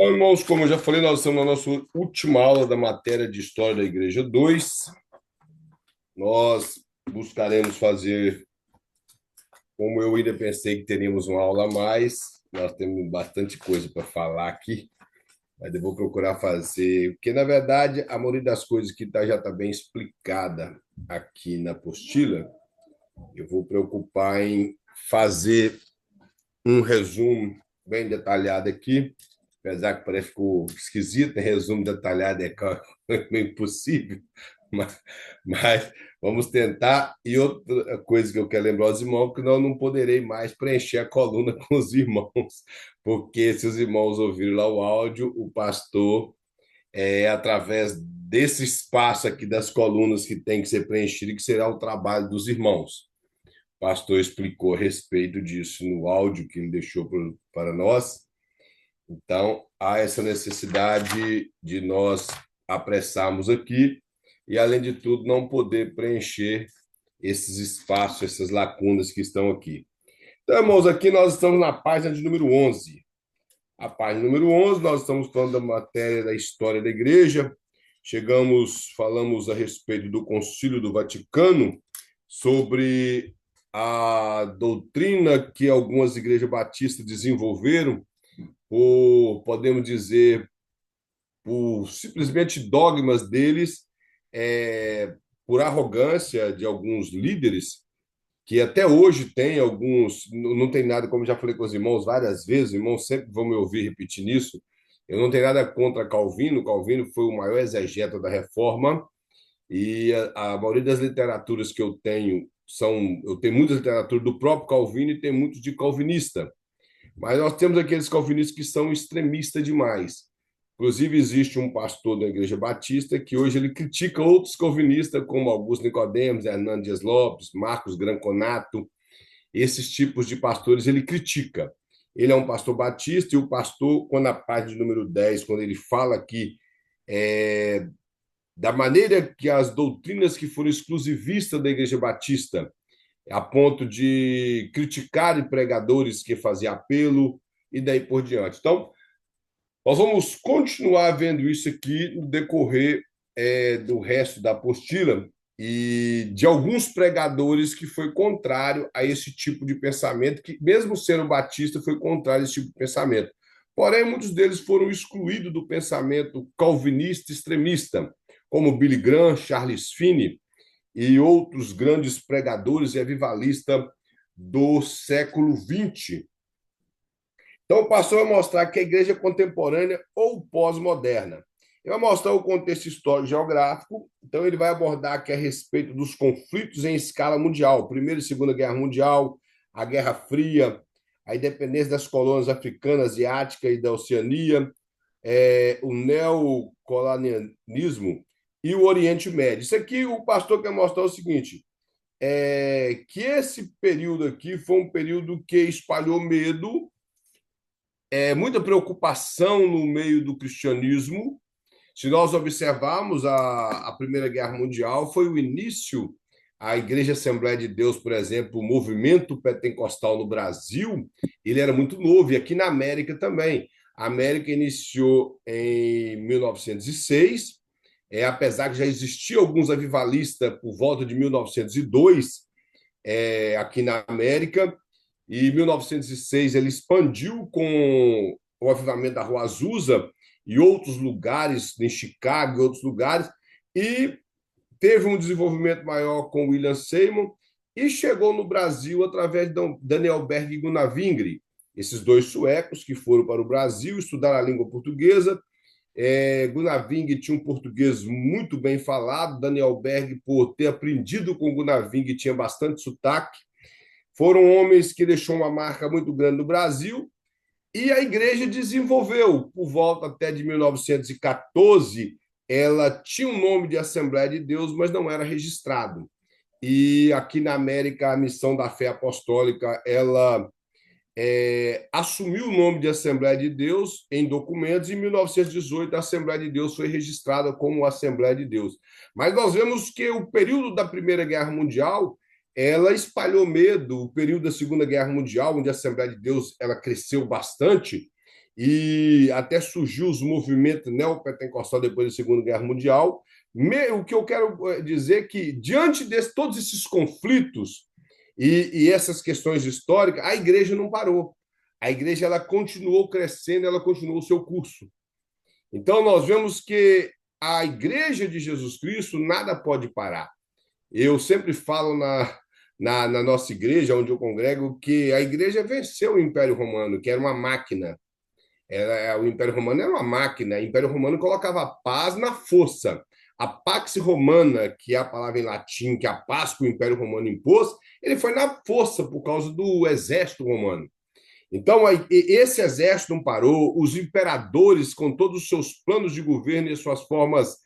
Bom, irmãos, como eu já falei, nós estamos na nossa última aula da matéria de História da Igreja 2. Nós buscaremos fazer, como eu ainda pensei que teríamos uma aula a mais, nós temos bastante coisa para falar aqui, mas eu vou procurar fazer, porque, na verdade, a maioria das coisas que já está bem explicada aqui na apostila, eu vou preocupar em fazer um resumo bem detalhado aqui, apesar que parece que ficou esquisito, né? Resumo detalhado é meio impossível, mas, mas vamos tentar. E outra coisa que eu quero lembrar aos irmãos, que nós não poderei mais preencher a coluna com os irmãos, porque se os irmãos ouvirem lá o áudio, o pastor, através desse espaço aqui das colunas que tem que ser preenchido, que será o trabalho dos irmãos. O pastor explicou a respeito disso no áudio que ele deixou para nós. Então, há essa necessidade de nós apressarmos aqui e, além de tudo, não poder preencher esses espaços, essas lacunas que estão aqui. Então, irmãos, aqui nós estamos na página de número 11. A página número 11, nós estamos falando da matéria da história da igreja. Falamos a respeito do Concílio do Vaticano, sobre a doutrina que algumas igrejas batistas desenvolveram podemos dizer, por simplesmente dogmas deles, por arrogância de alguns líderes, que até hoje tem alguns, não tem nada, como já falei com os irmãos várias vezes, os irmãos sempre vão me ouvir repetir nisso, eu não tenho nada contra Calvino. Calvino foi o maior exegeta da Reforma, e a maioria das literaturas que eu tenho eu tenho muita literatura do próprio Calvino e tem muitos de calvinista. Mas nós temos aqueles calvinistas que são extremistas demais. Inclusive, existe um pastor da Igreja Batista que hoje ele critica outros calvinistas, como Augusto Nicodemos, Hernando Dias Lopes, Marcos Granconato. Esses tipos de pastores ele critica. Ele é um pastor batista, e o pastor, quando a página número 10, quando ele fala aqui da maneira que as doutrinas que foram exclusivistas da Igreja Batista, a ponto de criticar pregadores que faziam apelo e daí por diante. Então, nós vamos continuar vendo isso aqui no decorrer do resto da apostila e de alguns pregadores que foi contrário a esse tipo de pensamento, que mesmo sendo batista, foi contrário a esse tipo de pensamento. Porém, muitos deles foram excluídos do pensamento calvinista extremista, como Billy Graham, Charles Finney e outros grandes pregadores e avivalistas do século XX. Então, o pastor vai mostrar que a igreja contemporânea ou pós-moderna. Ele vai mostrar o contexto histórico geográfico, então ele vai abordar aqui a respeito dos conflitos em escala mundial, Primeira e Segunda Guerra Mundial, a Guerra Fria, a independência das colônias africanas, asiáticas e da Oceania, o neocolonialismo e o Oriente Médio. Isso aqui o pastor quer mostrar o seguinte, que esse período aqui foi um período que espalhou medo, muita preocupação no meio do cristianismo. Se nós observarmos a Primeira Guerra Mundial, foi o início, a Igreja Assembleia de Deus, por exemplo, o movimento pentecostal no Brasil, ele era muito novo, e aqui na América também. A América iniciou em 1906, apesar que já existia alguns avivalistas por volta de 1902, aqui na América, e em 1906 ele expandiu com o avivamento da Rua Azusa e outros lugares, em Chicago e outros lugares, e teve um desenvolvimento maior com William Seymour e chegou no Brasil através de Daniel Berg e Gunnar Wingre, esses dois suecos que foram para o Brasil estudar a língua portuguesa. Gunnar Wingre tinha um português muito bem falado, Daniel Berg, por ter aprendido com Gunnar Wingre, tinha bastante sotaque. Foram homens que deixou uma marca muito grande no Brasil, e a igreja desenvolveu, por volta até de 1914, ela tinha um nome de Assembleia de Deus, mas não era registrado. E aqui na América, a Missão da Fé Apostólica, ela assumiu o nome de Assembleia de Deus em documentos, e em 1918 a Assembleia de Deus foi registrada como Assembleia de Deus. Mas nós vemos que o período da Primeira Guerra Mundial, ela espalhou medo. O período da Segunda Guerra Mundial, onde a Assembleia de Deus ela cresceu bastante, e até surgiu os movimentos neopentecostais depois da Segunda Guerra Mundial. O que eu quero dizer é que, diante de todos esses conflitos e essas questões históricas, a igreja não parou. A igreja ela continuou crescendo, ela continuou o seu curso. Então, nós vemos que a igreja de Jesus Cristo nada pode parar. Eu sempre falo na nossa igreja, onde eu congrego, que a igreja venceu o Império Romano, que era uma máquina. O Império Romano era uma máquina. O Império Romano colocava paz na força. A Pax Romana, que é a palavra em latim, que é a paz que o Império Romano impôs, ele foi na força por causa do exército romano. Então, esse exército não parou, os imperadores, com todos os seus planos de governo e suas formas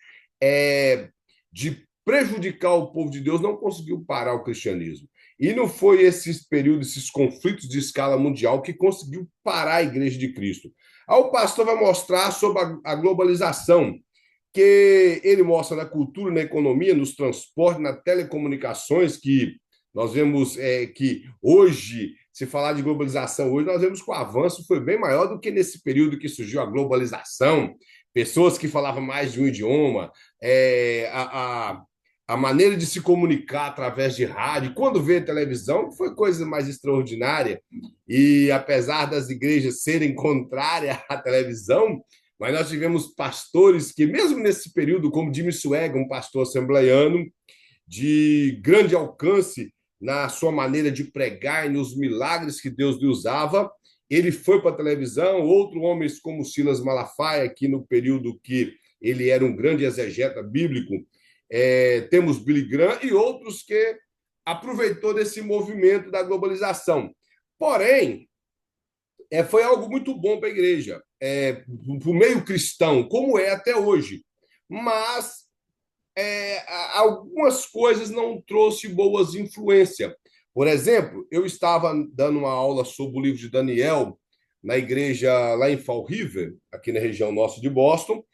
de prejudicar o povo de Deus, não conseguiu parar o cristianismo. E não foi esses períodos, esses conflitos de escala mundial que conseguiu parar a igreja de Cristo. Aí o pastor vai mostrar sobre a globalização, que ele mostra na cultura, na economia, nos transportes, nas telecomunicações, que nós vemos que hoje, se falar de globalização hoje, nós vemos que o avanço foi bem maior do que nesse período que surgiu a globalização, pessoas que falavam mais de um idioma, a maneira de se comunicar através de rádio, quando veio a televisão, foi coisa mais extraordinária. E apesar das igrejas serem contrárias à televisão, mas nós tivemos pastores que, mesmo nesse período, como Jimmy Swaggart, um pastor assembleiano, de grande alcance na sua maneira de pregar e nos milagres que Deus lhe usava, ele foi para a televisão. Outros homens como Silas Malafaia, aqui no período que ele era um grande exegeta bíblico, temos Billy Graham e outros que aproveitou desse movimento da globalização. Porém, foi algo muito bom para a igreja, para o meio cristão, como é até hoje. Mas algumas coisas não trouxe boas influências. Por exemplo, eu estava dando uma aula sobre o livro de Daniel na igreja lá em Fall River, aqui na região nossa de Boston,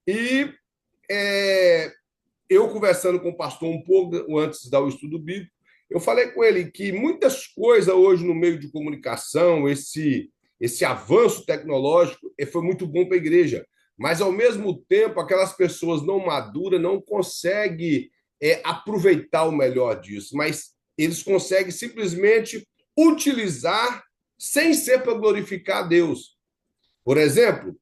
e eu conversando com o pastor um pouco antes de dar o estudo bíblico, eu falei com ele que muitas coisas hoje no meio de comunicação, esse avanço tecnológico, foi muito bom para a igreja, mas, ao mesmo tempo, aquelas pessoas não maduras não conseguem aproveitar o melhor disso, mas eles conseguem simplesmente utilizar sem ser para glorificar a Deus. Por exemplo,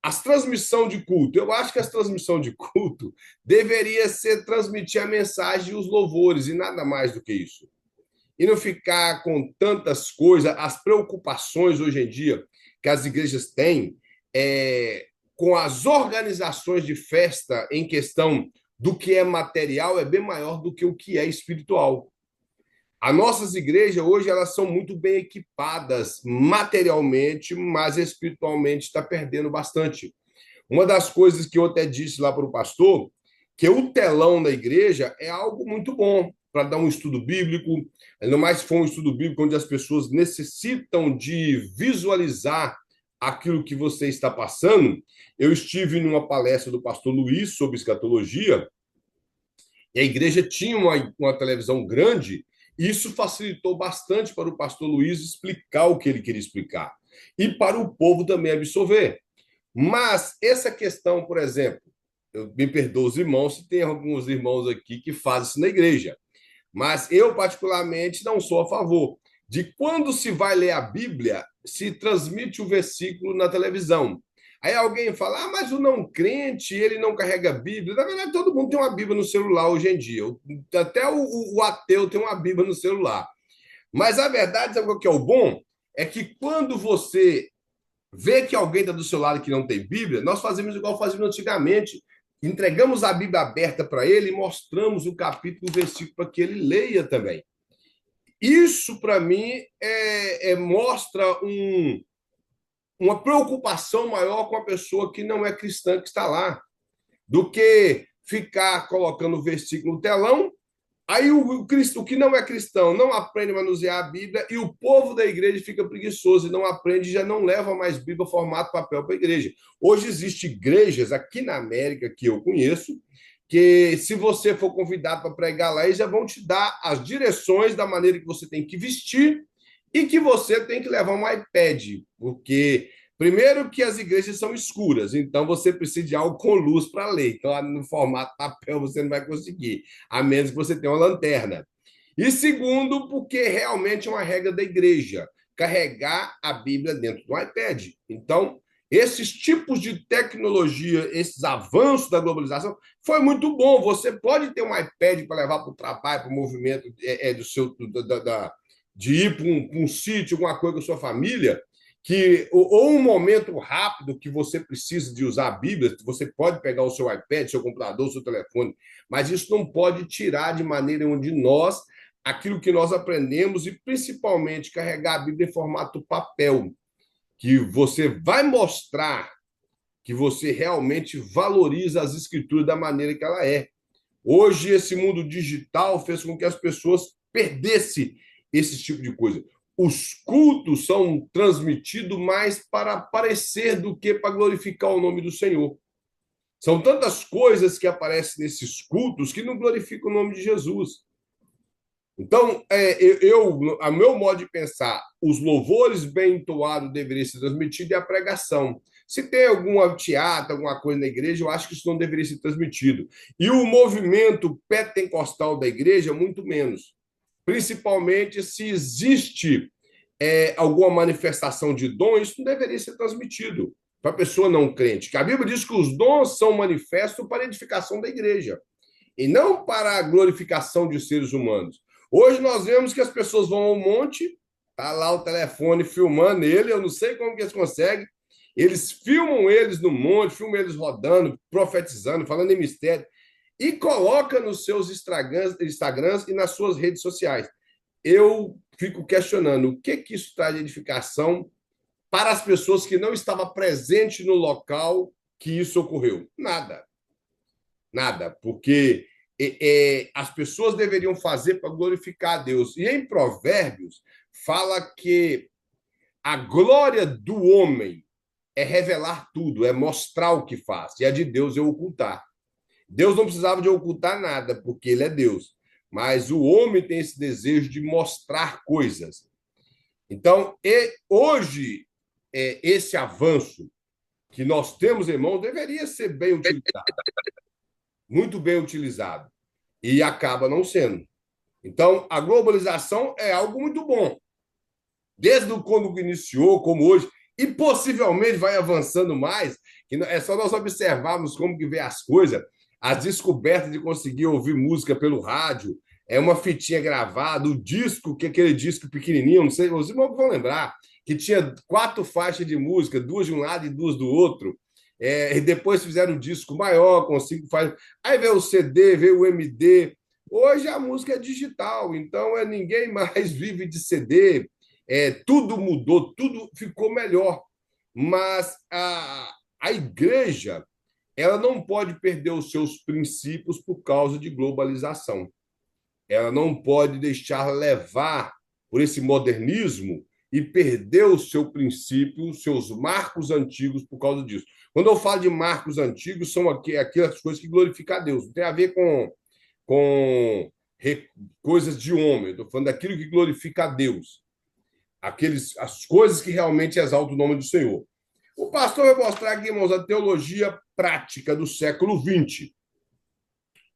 as transmissões de culto. Eu acho que as transmissões de culto deveria ser transmitir a mensagem e os louvores, e nada mais do que isso. E não ficar com tantas coisas, as preocupações hoje em dia que as igrejas têm com as organizações de festa em questão do que é material é bem maior do que o que é espiritual. As nossas igrejas hoje elas são muito bem equipadas materialmente, mas espiritualmente está perdendo bastante. Uma das coisas que eu até disse lá para o pastor, que o telão da igreja é algo muito bom para dar um estudo bíblico, ainda mais se for um estudo bíblico onde as pessoas necessitam de visualizar aquilo que você está passando. Eu estive numa palestra do pastor Luiz sobre escatologia, e a igreja tinha uma televisão grande, e isso facilitou bastante para o pastor Luiz explicar o que ele queria explicar, e para o povo também absorver. Mas essa questão, por exemplo, me perdoa os irmãos, se tem alguns irmãos aqui que fazem isso na igreja, mas eu, particularmente, não sou a favor de quando se vai ler a Bíblia, se transmite o versículo na televisão. Aí alguém fala, mas o não crente, ele não carrega a Bíblia. Na verdade, todo mundo tem uma Bíblia no celular hoje em dia. Até o ateu tem uma Bíblia no celular. Mas a verdade, sabe o que é o bom? É que quando você vê que alguém está do seu lado que não tem Bíblia, nós fazemos igual fazíamos antigamente. Entregamos a Bíblia aberta para ele e mostramos o capítulo, o versículo para que ele leia também. Isso, para mim, mostra uma preocupação maior com a pessoa que não é cristã que está lá, do que ficar colocando o versículo no telão. Aí o que não é cristão não aprende a manusear a Bíblia e o povo da igreja fica preguiçoso e não aprende, já não leva mais Bíblia formato papel para a igreja. Hoje existem igrejas aqui na América que eu conheço que, se você for convidado para pregar lá, eles já vão te dar as direções da maneira que você tem que vestir e que você tem que levar um iPad, porque primeiro que as igrejas são escuras, então você precisa de algo com luz para ler. Então, no formato papel você não vai conseguir, a menos que você tenha uma lanterna. E segundo, porque realmente é uma regra da igreja carregar a Bíblia dentro do iPad. Então, esses tipos de tecnologia, esses avanços da globalização, foi muito bom. Você pode ter um iPad para levar para o trabalho, para o movimento do seu, de ir para um sítio, alguma coisa com a sua família, ou um momento rápido que você precisa de usar a Bíblia, você pode pegar o seu iPad, seu computador, seu telefone, mas isso não pode tirar de maneira onde nós aquilo que nós aprendemos e principalmente carregar a Bíblia em formato papel, que você vai mostrar que você realmente valoriza as escrituras da maneira que ela é. Hoje, esse mundo digital fez com que as pessoas perdessem esse tipo de coisa. Os cultos são transmitidos mais para aparecer do que para glorificar o nome do Senhor. São tantas coisas que aparecem nesses cultos que não glorificam o nome de Jesus. Então, a meu modo de pensar, os louvores bem entoados deveriam ser transmitidos e a pregação. Se tem algum teatro, alguma coisa na igreja, eu acho que isso não deveria ser transmitido. E o movimento pentecostal da igreja, muito menos. Principalmente se existe alguma manifestação de dom, isso não deveria ser transmitido para a pessoa não crente. Que a Bíblia diz que os dons são manifestos para a edificação da igreja e não para a glorificação de seres humanos. Hoje nós vemos que as pessoas vão ao monte, tá lá o telefone filmando ele, eu não sei como que eles conseguem, eles filmam eles no monte, filmam eles rodando, profetizando, falando em mistério, e coloca nos seus Instagrams e nas suas redes sociais. Eu fico questionando o que isso traz de edificação para as pessoas que não estavam presentes no local que isso ocorreu. Nada. Nada, porque as pessoas deveriam fazer para glorificar a Deus. E em Provérbios, fala que a glória do homem é revelar tudo, é mostrar o que faz, e a de Deus é ocultar. Deus não precisava de ocultar nada, porque ele é Deus. Mas o homem tem esse desejo de mostrar coisas. Então, hoje, esse avanço que nós temos, irmão, deveria ser bem utilizado, muito bem utilizado, e acaba não sendo. Então, a globalização é algo muito bom, desde quando iniciou, como hoje, e possivelmente vai avançando mais, que é só nós observarmos como que vê as coisas, as descobertas de conseguir ouvir música pelo rádio, é uma fitinha gravada, o disco, que é aquele disco pequenininho, não sei, os irmãos vão lembrar, que tinha 4 faixas de música, 2 de um lado e 2 do outro, e depois fizeram um disco maior, com 5 faixas, aí veio o CD, veio o MD, hoje a música é digital, então ninguém mais vive de CD, tudo mudou, tudo ficou melhor. Mas a igreja ela não pode perder os seus princípios por causa de globalização. Ela não pode deixar levar por esse modernismo e perder o seu princípio, os seus marcos antigos por causa disso. Quando eu falo de marcos antigos, são aquelas coisas que glorificam a Deus. Não tem a ver com coisas de homem. Estou falando daquilo que glorifica a Deus. As coisas que realmente exaltam o nome do Senhor. O pastor vai mostrar aqui, irmãos, a teologia prática do século XX.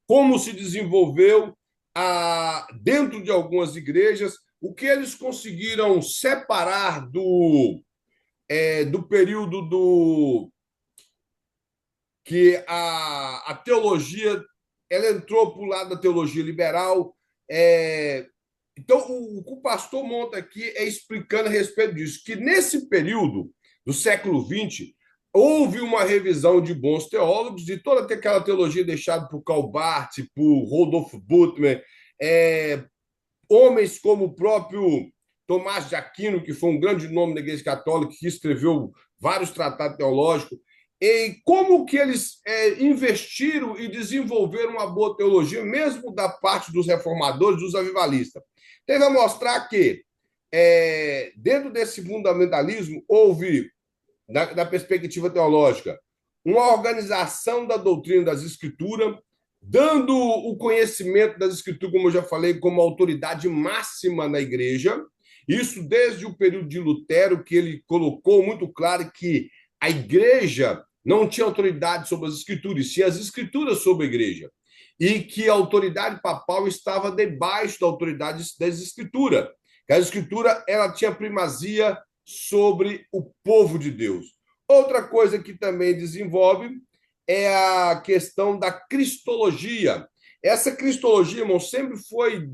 Como se desenvolveu dentro de algumas igrejas, o que eles conseguiram separar do período que a teologia ela entrou para o lado da teologia liberal. Então, o que o pastor monta aqui é explicando a respeito disso, que nesse período do século XX, houve uma revisão de bons teólogos, de toda aquela teologia deixada por Karl Barth, por Rodolfo Bultmann, homens como o próprio Tomás de Aquino, que foi um grande nome da Igreja Católica, que escreveu vários tratados teológicos, e como que eles investiram e desenvolveram uma boa teologia, mesmo da parte dos reformadores, dos avivalistas. Então, ele vai mostrar que, dentro desse fundamentalismo, houve, da perspectiva teológica, uma organização da doutrina das Escrituras, dando o conhecimento das Escrituras, como eu já falei, como autoridade máxima na igreja, Isso desde o período de Lutero, que ele colocou muito claro que a igreja não tinha autoridade sobre as escrituras, sim as escrituras sobre a igreja. E que a autoridade papal estava debaixo da autoridade das escrituras. A escritura ela tinha primazia sobre o povo de Deus. Outra coisa que também desenvolve é a questão da cristologia. Essa cristologia, irmão, sempre foi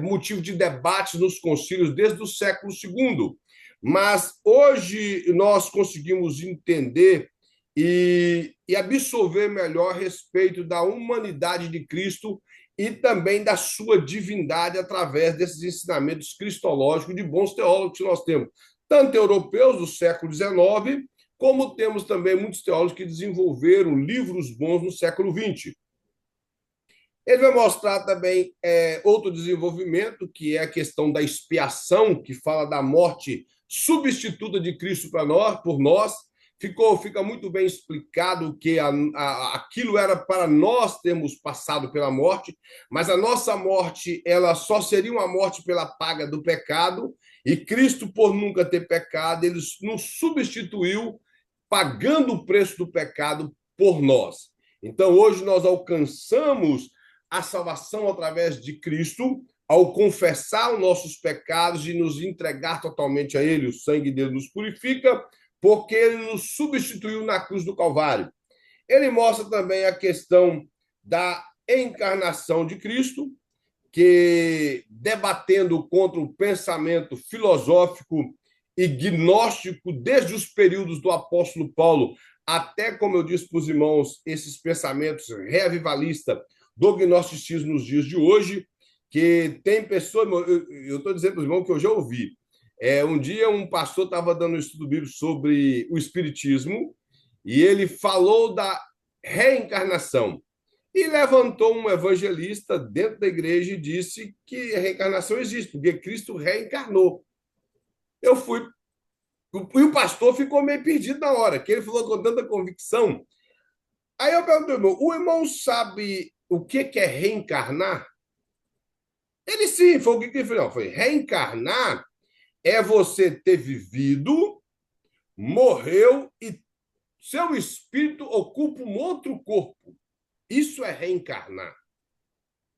motivo de debate nos concílios desde o século II. Mas hoje nós conseguimos entender e absorver melhor a respeito da humanidade de Cristo e também da sua divindade através desses ensinamentos cristológicos de bons teólogos que nós temos, tanto europeus do século XIX, como temos também muitos teólogos que desenvolveram livros bons no século XX. Ele vai mostrar também outro desenvolvimento, que é a questão da expiação, que fala da morte substituta de Cristo para nós, por nós. Fica muito bem explicado que aquilo era para nós termos passado pela morte, mas a nossa morte ela só seria uma morte pela paga do pecado, e Cristo, por nunca ter pecado, ele nos substituiu, pagando o preço do pecado por nós. Então, hoje nós alcançamos a salvação através de Cristo, ao confessar os nossos pecados e nos entregar totalmente a Ele. O sangue dele nos purifica, porque ele nos substituiu na cruz do Calvário. Ele mostra também a questão da encarnação de Cristo, que, debatendo contra o pensamento filosófico e gnóstico desde os períodos do apóstolo Paulo, até, como eu disse para os irmãos, esses pensamentos reavivalistas do gnosticismo nos dias de hoje, que tem pessoas, eu estou dizendo para os irmãos que eu já ouvi. Um dia um pastor estava dando um estudo bíblico sobre o espiritismo e ele falou da reencarnação. E levantou um evangelista dentro da igreja e disse que a reencarnação existe, porque Cristo reencarnou. Eu fui. E o pastor ficou meio perdido na hora, que ele falou com tanta convicção. Aí eu perguntei, o irmão sabe o que é reencarnar? Ele sim, foi o que ele falou. Foi reencarnar é você ter vivido, morreu e seu espírito ocupa um outro corpo. Isso é reencarnar.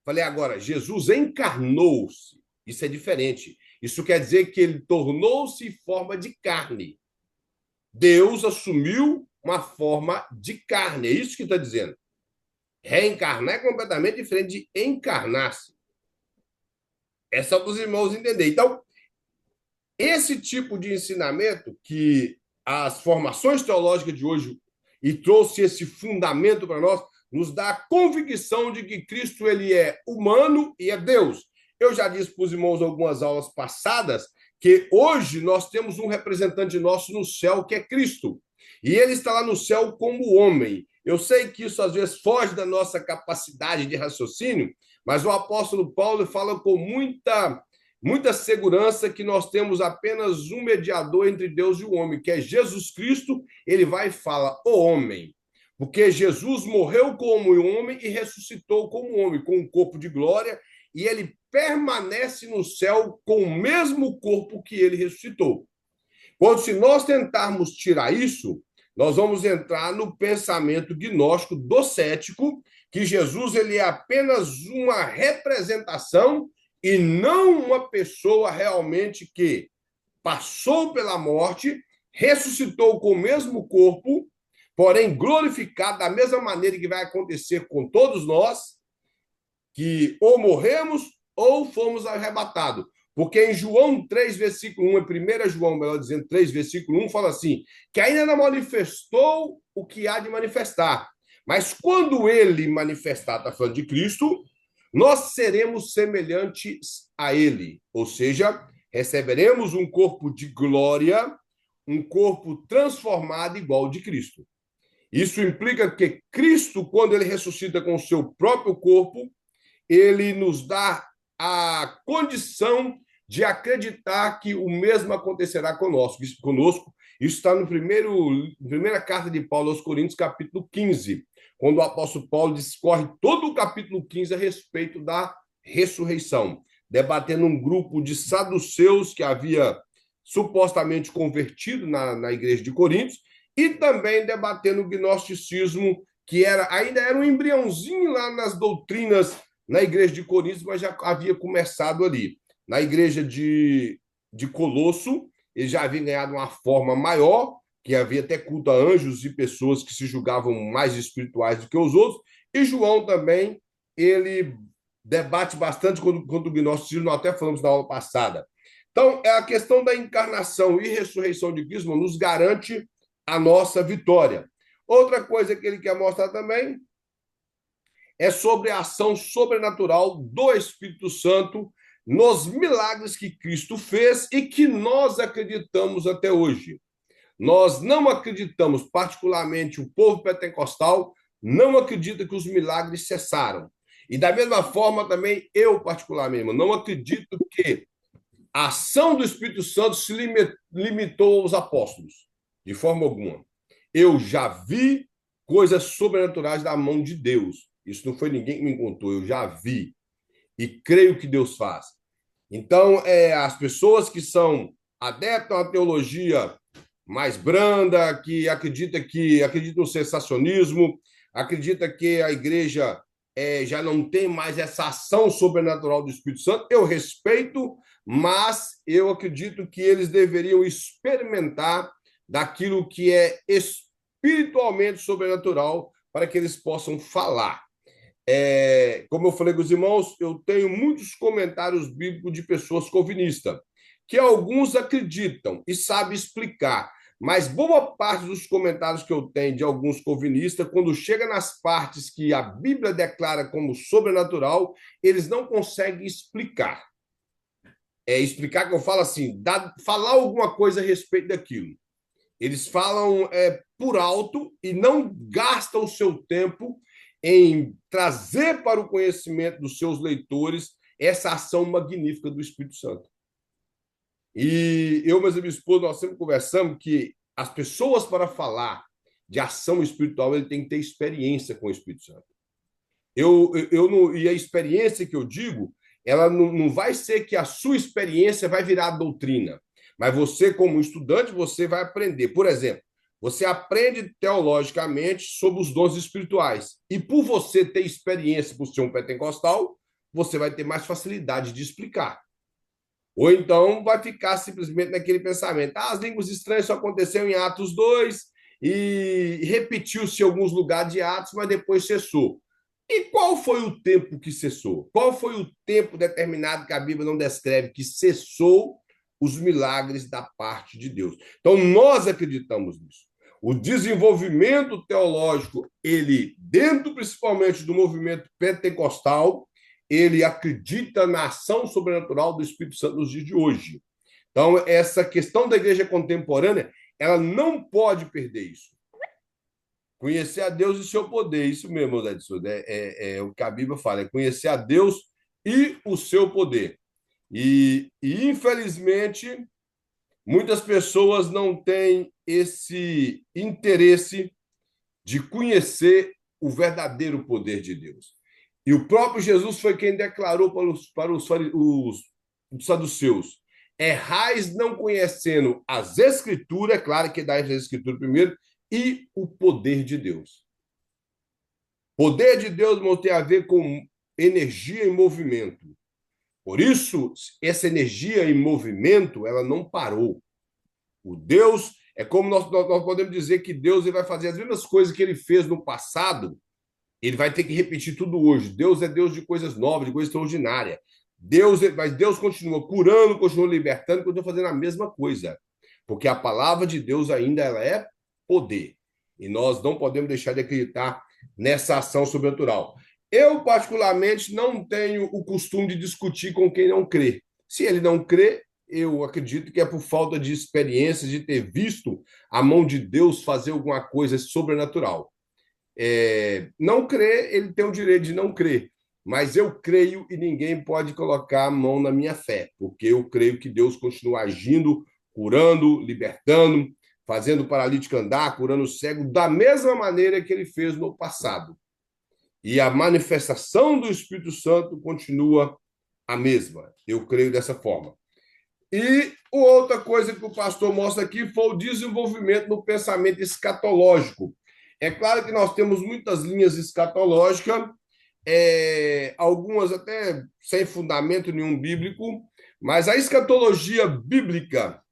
Falei agora, Jesus encarnou-se. Isso é diferente. Isso quer dizer que ele tornou-se em forma de carne. Deus assumiu uma forma de carne. É isso que está dizendo. Reencarnar é completamente diferente de encarnar-se. É só para os irmãos entenderem. Então, esse tipo de ensinamento que as formações teológicas de hoje e trouxe esse fundamento para nós, nos dá a convicção de que Cristo ele é humano e é Deus. Eu já disse para os irmãos em algumas aulas passadas que hoje nós temos um representante nosso no céu que é Cristo. E ele está lá no céu como homem. Eu sei que isso às vezes foge da nossa capacidade de raciocínio, mas o apóstolo Paulo fala com muita segurança que nós temos apenas um mediador entre Deus e o homem, que é Jesus Cristo. Ele vai e fala, o homem. Porque Jesus morreu como homem e ressuscitou como homem, com um corpo de glória, e ele permanece no céu com o mesmo corpo que ele ressuscitou. Quando, se nós tentarmos tirar isso, nós vamos entrar no pensamento gnóstico docético, que Jesus ele é apenas uma representação e não uma pessoa realmente que passou pela morte, ressuscitou com o mesmo corpo, porém glorificado da mesma maneira que vai acontecer com todos nós, que ou morremos ou fomos arrebatados. Porque em João 3, versículo 1, em 1 João, melhor dizendo, 3, versículo 1, fala assim, que ainda não manifestou o que há de manifestar. Mas quando ele manifestar, está falando de Cristo, nós seremos semelhantes a ele. Ou seja, receberemos um corpo de glória, um corpo transformado igual ao de Cristo. Isso implica que Cristo, quando ele ressuscita com o seu próprio corpo, ele nos dá a condição de acreditar que o mesmo acontecerá conosco. Isso está na primeira carta de Paulo aos Coríntios, capítulo 15, quando o apóstolo Paulo discorre todo o capítulo 15 a respeito da ressurreição. debatendo um grupo de saduceus que havia supostamente convertido na igreja de Coríntios, e também debatendo o gnosticismo, que ainda era um embriãozinho lá nas doutrinas na igreja de Coríntios, mas já havia começado ali. Na igreja de Colosso, ele já havia ganhado uma forma maior, que havia até culto a anjos e pessoas que se julgavam mais espirituais do que os outros, e João também, ele debate bastante quanto o gnosticismo, nós até falamos na aula passada. Então, a questão da encarnação e ressurreição de Cristo nos garante a nossa vitória. Outra coisa que ele quer mostrar também é sobre a ação sobrenatural do Espírito Santo nos milagres que Cristo fez e que nós acreditamos até hoje. Nós não acreditamos, particularmente o povo pentecostal, não acredita que os milagres cessaram. E da mesma forma também eu, particularmente, não acredito que a ação do Espírito Santo se limitou aos apóstolos, de forma alguma. Eu já vi coisas sobrenaturais da mão de Deus. Isso não foi ninguém que me contou, eu já vi. E creio que Deus faz. Então, as pessoas que são adeptas à teologia mais branda, que acredita no sensacionismo, acredita que a igreja já não tem mais essa ação sobrenatural do Espírito Santo, eu respeito, mas eu acredito que eles deveriam experimentar daquilo que é espiritualmente sobrenatural para que eles possam falar. Como eu falei com os irmãos, eu tenho muitos comentários bíblicos de pessoas calvinistas, que alguns acreditam e sabem explicar, mas boa parte dos comentários que eu tenho de alguns calvinistas, quando chega nas partes que a Bíblia declara como sobrenatural, eles não conseguem explicar. Explicar que eu falo assim, falar alguma coisa a respeito daquilo. Eles falam por alto e não gastam o seu tempo em trazer para o conhecimento dos seus leitores essa ação magnífica do Espírito Santo. E eu, mas a minha esposa, nós sempre conversamos que as pessoas, para falar de ação espiritual, ele tem que ter experiência com o Espírito Santo. E a experiência que eu digo, ela não vai ser que a sua experiência vai virar doutrina, mas você, como estudante, você vai aprender. Por exemplo, você aprende teologicamente sobre os dons espirituais. E por você ter experiência, por ser um pentecostal, você vai ter mais facilidade de explicar. Ou então vai ficar simplesmente naquele pensamento. As línguas estranhas só aconteceram em Atos 2 e repetiu-se em alguns lugares de Atos, mas depois cessou. E qual foi o tempo que cessou? Qual foi o tempo determinado que a Bíblia não descreve que cessou os milagres da parte de Deus? Então, nós acreditamos nisso. O desenvolvimento teológico, ele, dentro principalmente do movimento pentecostal, ele acredita na ação sobrenatural do Espírito Santo nos dias de hoje. Então, essa questão da igreja contemporânea, ela não pode perder isso. Conhecer a Deus e seu poder, isso mesmo, Edson, é o que a Bíblia fala, é conhecer a Deus e o seu poder. E infelizmente, muitas pessoas não têm esse interesse de conhecer o verdadeiro poder de Deus. E o próprio Jesus foi quem declarou para os saduceus: errais não conhecendo as Escrituras, é claro que dá as Escrituras primeiro, e o poder de Deus. Poder de Deus, irmão, tem a ver com energia em movimento. Por isso, essa energia em movimento, ela não parou. O Deus, é como nós podemos dizer que Deus ele vai fazer as mesmas coisas que ele fez no passado, ele vai ter que repetir tudo hoje. Deus é Deus de coisas novas, de coisas extraordinárias. Mas Deus continua curando, continua libertando, continua fazendo a mesma coisa. Porque a palavra de Deus ainda ela é poder. E nós não podemos deixar de acreditar nessa ação sobrenatural. Eu, particularmente, não tenho o costume de discutir com quem não crê. Se ele não crê, eu acredito que é por falta de experiência, de ter visto a mão de Deus fazer alguma coisa sobrenatural. Não crer, ele tem o direito de não crer. Mas eu creio e ninguém pode colocar a mão na minha fé, porque eu creio que Deus continua agindo, curando, libertando, fazendo o paralítico andar, curando o cego, da mesma maneira que ele fez no passado. E a manifestação do Espírito Santo continua a mesma. Eu creio dessa forma. E outra coisa que o pastor mostra aqui foi o desenvolvimento no pensamento escatológico. É claro que nós temos muitas linhas escatológicas, algumas até sem fundamento nenhum bíblico, mas a escatologia bíblica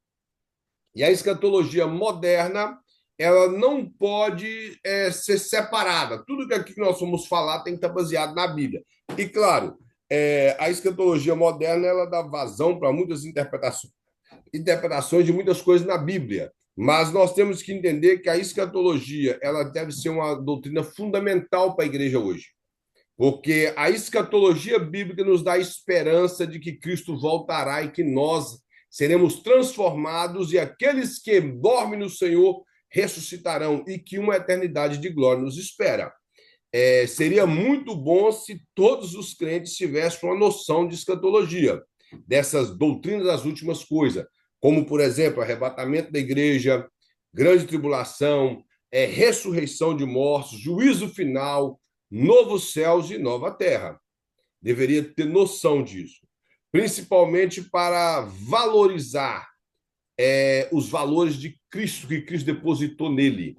e a escatologia moderna, ela não pode ser separada. Tudo que aqui nós vamos falar tem que estar baseado na Bíblia. E, claro, a escatologia moderna ela dá vazão para muitas interpretações de muitas coisas na Bíblia. Mas nós temos que entender que a escatologia ela deve ser uma doutrina fundamental para a igreja hoje. Porque a escatologia bíblica nos dá a esperança de que Cristo voltará e que nós seremos transformados e aqueles que dormem no Senhor ressuscitarão e que uma eternidade de glória nos espera. Seria muito bom se todos os crentes tivessem uma noção de escatologia, dessas doutrinas das últimas coisas, como, por exemplo, arrebatamento da igreja, grande tribulação, ressurreição de mortos, juízo final, novos céus e nova terra. Deveria ter noção disso, principalmente para valorizar os valores de Cristo, que Cristo depositou nele,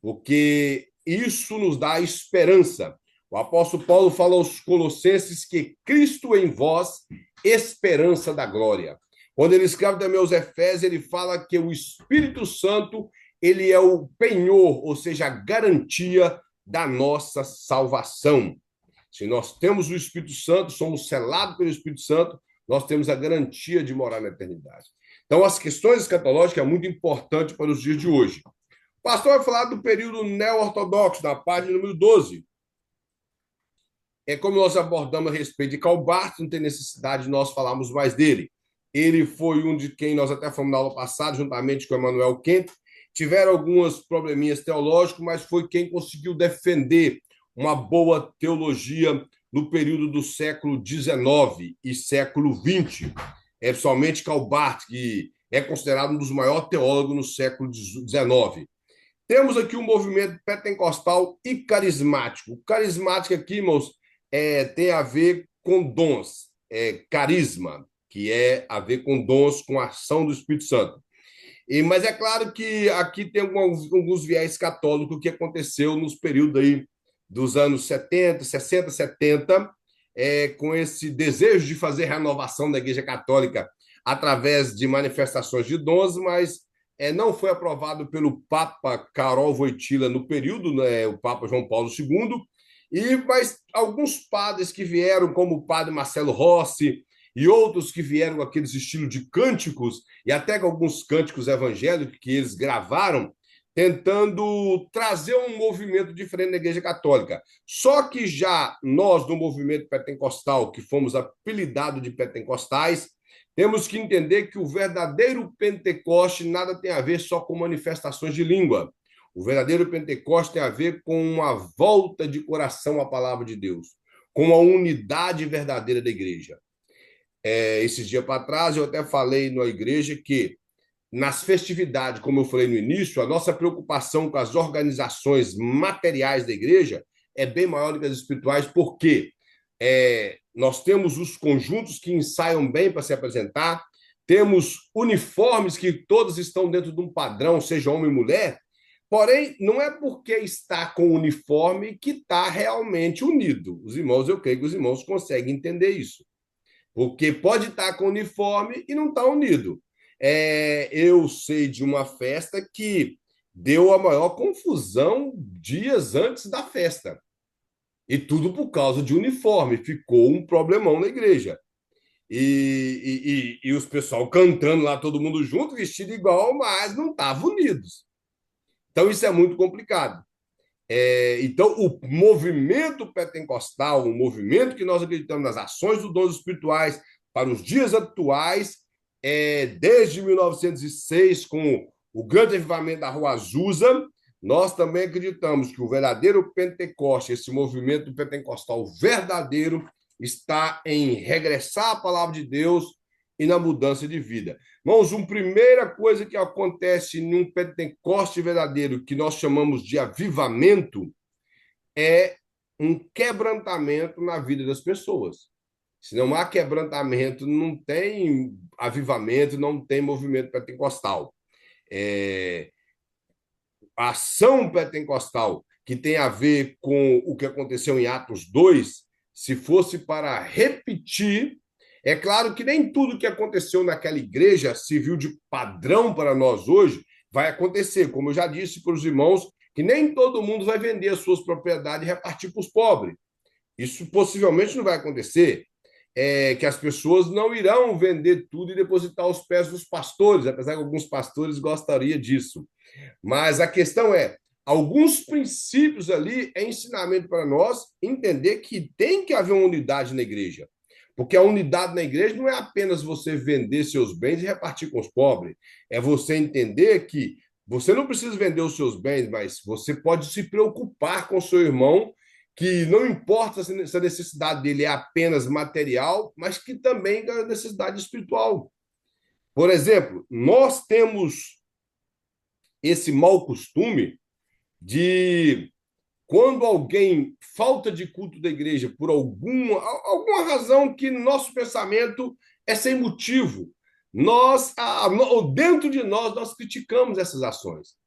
porque isso nos dá esperança. O apóstolo Paulo fala aos Colossenses que Cristo em vós, esperança da glória. Quando ele escreve também aos Efésios, ele fala que o Espírito Santo ele é o penhor, ou seja, a garantia da nossa salvação. Se nós temos o Espírito Santo, somos selados pelo Espírito Santo, nós temos a garantia de morar na eternidade. Então, as questões escatológicas é muito importante para os dias de hoje. O pastor vai falar do período neo-ortodoxo, na página número 12. Como nós abordamos a respeito de Karl Barth, não tem necessidade de nós falarmos mais dele. Ele foi um de quem nós até fomos na aula passada, juntamente com Emmanuel Kant. Tiveram alguns probleminhas teológicos, mas foi quem conseguiu defender uma boa teologia no período do século XIX e século XX. Principalmente Karl Barth, que é considerado um dos maiores teólogos no século XIX. Temos aqui um movimento pentecostal e carismático. O carismático aqui, irmãos, tem a ver com dons, carisma, que é a ver com dons, com a ação do Espírito Santo. Mas é claro que aqui tem alguns viés católicos que aconteceu nos períodos aí dos anos 70, 60, 70, com esse desejo de fazer renovação da Igreja Católica através de manifestações de dons, mas não foi aprovado pelo Papa Karol Wojtyła no período, né, o Papa João Paulo II, mas alguns padres que vieram, como o padre Marcelo Rossi, e outros que vieram com aqueles estilos de cânticos, e até com alguns cânticos evangélicos que eles gravaram, tentando trazer um movimento diferente na Igreja Católica. Só que já nós, do movimento pentecostal, que fomos apelidados de pentecostais, temos que entender que o verdadeiro Pentecoste nada tem a ver só com manifestações de língua. O verdadeiro Pentecoste tem a ver com uma volta de coração à palavra de Deus, com a unidade verdadeira da igreja. Esses dias para trás, eu até falei na igreja que, nas festividades, como eu falei no início, a nossa preocupação com as organizações materiais da igreja é bem maior do que as espirituais, porque nós temos os conjuntos que ensaiam bem para se apresentar, temos uniformes que todos estão dentro de um padrão, seja homem ou mulher, porém, não é porque está com o uniforme que está realmente unido. Os irmãos, eu creio que os irmãos conseguem entender isso. Porque pode estar com uniforme e não está unido. Eu sei de uma festa que deu a maior confusão dias antes da festa. E tudo por causa de uniforme. Ficou um problemão na igreja. E os pessoal cantando lá, todo mundo junto, vestido igual, mas não estavam unidos. Então, isso é muito complicado. Então, o movimento pentecostal, o movimento que nós acreditamos nas ações dos dons espirituais para os dias atuais, desde 1906, com o grande avivamento da Rua Azusa, nós também acreditamos que o verdadeiro Pentecoste, esse movimento pentecostal verdadeiro, está em regressar à palavra de Deus e na mudança de vida. Irmãos, uma primeira coisa que acontece num Pentecoste verdadeiro, que nós chamamos de avivamento, é um quebrantamento na vida das pessoas. Se não há quebrantamento, não tem avivamento, não tem movimento pentecostal. É, a ação pentecostal, que tem a ver com o que aconteceu em Atos 2, se fosse para repetir, é claro que nem tudo que aconteceu naquela igreja serviu de padrão para nós hoje, vai acontecer, como eu já disse para os irmãos, que nem todo mundo vai vender as suas propriedades e repartir para os pobres. Isso possivelmente não vai acontecer. Que as pessoas não irão vender tudo e depositar aos pés dos pastores, apesar que alguns pastores gostariam disso. Mas a questão é, alguns princípios ali é ensinamento para nós entender que tem que haver uma unidade na igreja. Porque a unidade na igreja não é apenas você vender seus bens e repartir com os pobres. É você entender que você não precisa vender os seus bens, mas você pode se preocupar com o seu irmão, que não importa se a necessidade dele é apenas material, mas que também é necessidade espiritual. Por exemplo, nós temos esse mau costume de quando alguém falta de culto da igreja por alguma razão que nosso pensamento é sem motivo, dentro de nós criticamos essas ações.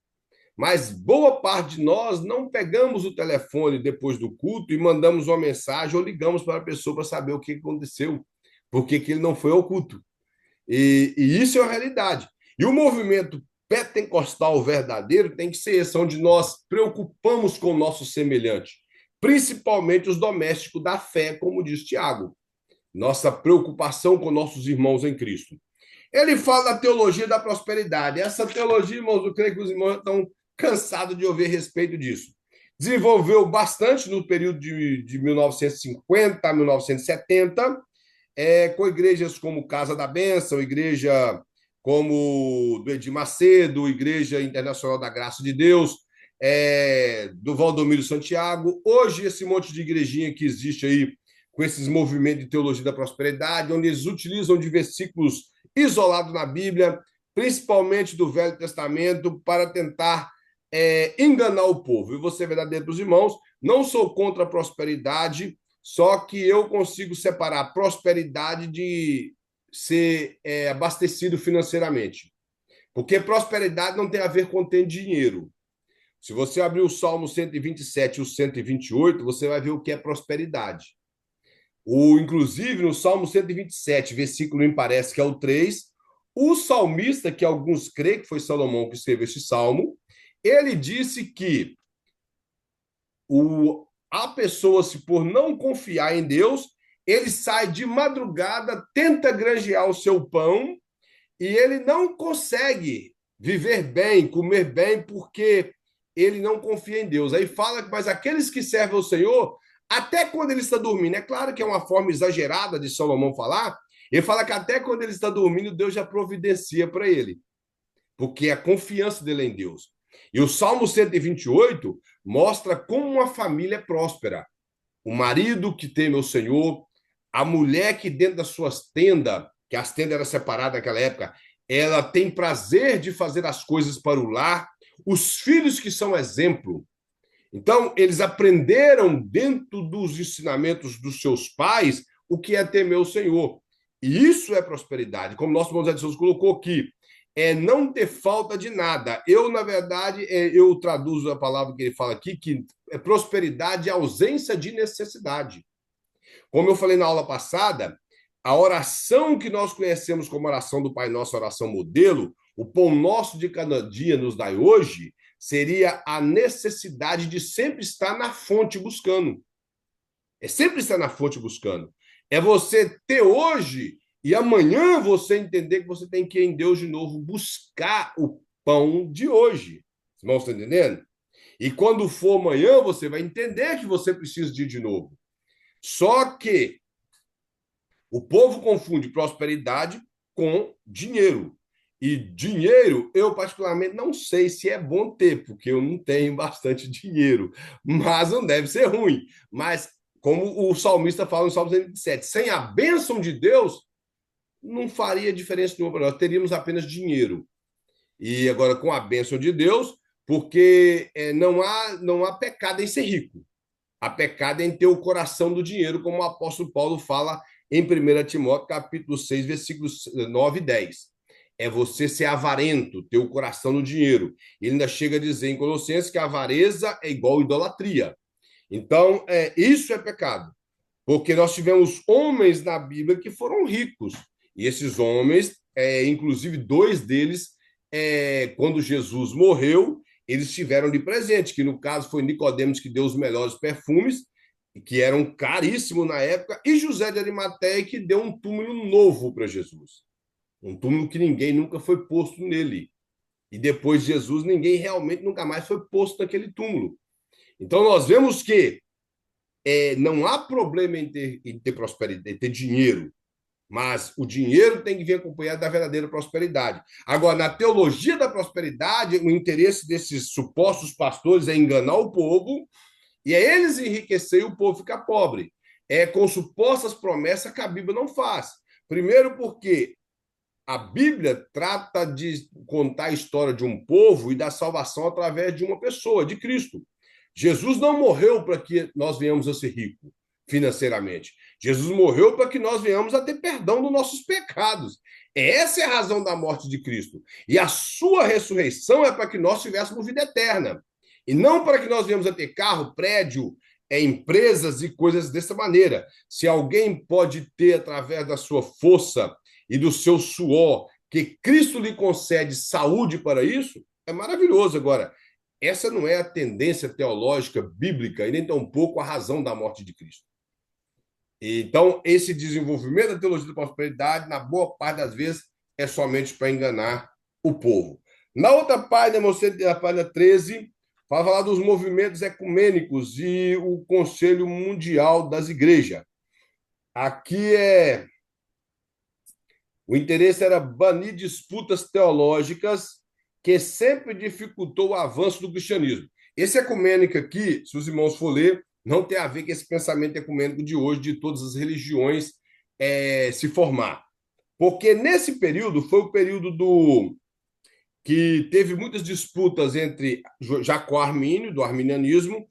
Mas boa parte de nós não pegamos o telefone depois do culto e mandamos uma mensagem ou ligamos para a pessoa para saber o que aconteceu, porque que ele não foi ao culto. E isso é uma realidade. E o movimento pentecostal verdadeiro tem que ser esse, onde nós preocupamos com o nosso semelhante, principalmente os domésticos da fé, como diz Tiago. Nossa preocupação com nossos irmãos em Cristo. Ele fala da teologia da prosperidade. Essa teologia, irmãos, eu creio que os irmãos estão cansados de ouvir a respeito disso. Desenvolveu bastante no período de 1950 a 1970, com igrejas como Casa da Bênção, igreja como do Edir Macedo, Igreja Internacional da Graça de Deus, do Valdomiro Santiago. Hoje, esse monte de igrejinha que existe aí, com esses movimentos de teologia da prosperidade, onde eles utilizam de versículos isolados na Bíblia, principalmente do Velho Testamento, para tentar enganar o povo. E você, verdadeiro para os irmãos, não sou contra a prosperidade, só que eu consigo separar prosperidade de ser abastecido financeiramente. Porque prosperidade não tem a ver com ter dinheiro. Se você abrir o Salmo 127 e o 128, você vai ver o que é prosperidade. Inclusive, no Salmo 127, versículo me parece que é o 3, o salmista, que alguns creem que foi Salomão que escreveu esse salmo, ele disse que a pessoa, se por não confiar em Deus, ele sai de madrugada, tenta granjear o seu pão e ele não consegue viver bem, comer bem, porque ele não confia em Deus. Aí fala, mas aqueles que servem ao Senhor, até quando ele está dormindo, é claro que é uma forma exagerada de Salomão falar, ele fala que até quando ele está dormindo, Deus já providencia para ele, porque a confiança dele é em Deus. E o Salmo 128 mostra como uma família é próspera. O marido que teme o Senhor, a mulher que dentro das suas tendas, que as tendas eram separadas naquela época, ela tem prazer de fazer as coisas para o lar, os filhos que são exemplo. Então, eles aprenderam dentro dos ensinamentos dos seus pais o que é temer o Senhor. E isso é prosperidade. Como nosso irmão Zé de Souza colocou aqui, é não ter falta de nada. Eu, na verdade, eu traduzo a palavra que ele fala aqui, que é prosperidade é ausência de necessidade. Como eu falei na aula passada, a oração que nós conhecemos como oração do Pai Nosso, oração modelo, o pão nosso de cada dia nos dai hoje, seria a necessidade de sempre estar na fonte buscando. É sempre estar na fonte buscando. É você ter hoje e amanhã você entender que você tem que ir em Deus de novo buscar o pão de hoje. Os irmãos estão entendendo? E quando for amanhã, você vai entender que você precisa de ir de novo. Só que o povo confunde prosperidade com dinheiro. E dinheiro, eu particularmente não sei se é bom ter, porque eu não tenho bastante dinheiro. Mas não deve ser ruim. Mas, como o salmista fala no Salmo 127, sem a bênção de Deus, não faria diferença nenhuma para nós. Teríamos apenas dinheiro. E agora, com a bênção de Deus, porque não há pecado em ser rico. Há pecado em ter o coração do dinheiro, como o apóstolo Paulo fala em 1 Timóteo, capítulo 6, versículos 9 e 10. É você ser avarento, ter o coração no dinheiro. Ele ainda chega a dizer em Colossenses que a avareza é igual a idolatria. Então, isso é pecado. Porque nós tivemos homens na Bíblia que foram ricos. E esses homens, inclusive dois deles, quando Jesus morreu, eles tiveram de presente, que no caso foi Nicodemos que deu os melhores perfumes, que eram caríssimos na época, e José de Arimateia que deu um túmulo novo para Jesus. Um túmulo que ninguém nunca foi posto nele. E depois de Jesus, ninguém realmente nunca mais foi posto naquele túmulo. Então nós vemos que não há problema em ter prosperidade, em ter dinheiro, mas o dinheiro tem que vir acompanhado da verdadeira prosperidade. Agora, na teologia da prosperidade, o interesse desses supostos pastores é enganar o povo e é eles enriquecer e o povo ficar pobre. É com supostas promessas que a Bíblia não faz. Primeiro, porque a Bíblia trata de contar a história de um povo e da salvação através de uma pessoa, de Cristo. Jesus não morreu para que nós venhamos a ser ricos financeiramente. Jesus morreu para que nós venhamos a ter perdão dos nossos pecados. Essa é a razão da morte de Cristo. E a sua ressurreição é para que nós tivéssemos vida eterna. E não para que nós venhamos a ter carro, prédio, empresas e coisas dessa maneira. Se alguém pode ter, através da sua força e do seu suor, que Cristo lhe concede saúde para isso, é maravilhoso. Agora, essa não é a tendência teológica bíblica e nem tampouco a razão da morte de Cristo. Então, esse desenvolvimento da teologia da prosperidade, na boa parte das vezes, é somente para enganar o povo. Na outra página, a página 13, vai falar dos movimentos ecumênicos e o Conselho Mundial das Igrejas. Aqui o interesse era banir disputas teológicas que sempre dificultou o avanço do cristianismo. Esse ecumênico aqui, se os irmãos for ler, não tem a ver com esse pensamento ecumênico de hoje, de todas as religiões se formar. Porque nesse período foi o período que teve muitas disputas entre Jacó Armínio, do arminianismo,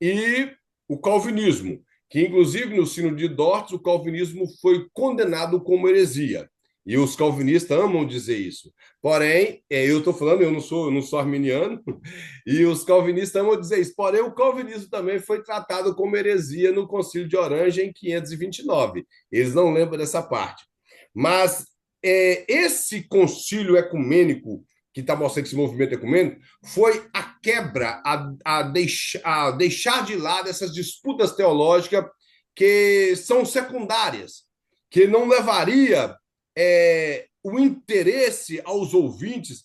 e o calvinismo, que inclusive no Sínodo de Dort, o calvinismo foi condenado como heresia. E os calvinistas amam dizer isso. Porém, eu estou falando, eu não sou arminiano, e os calvinistas amam dizer isso. Porém, o calvinismo também foi tratado como heresia no Concílio de Orange em 529. Eles não lembram dessa parte. Mas esse concílio ecumênico que está mostrando esse movimento ecumênico, foi a quebra, a deixar de lado essas disputas teológicas que são secundárias, que não levaria o interesse aos ouvintes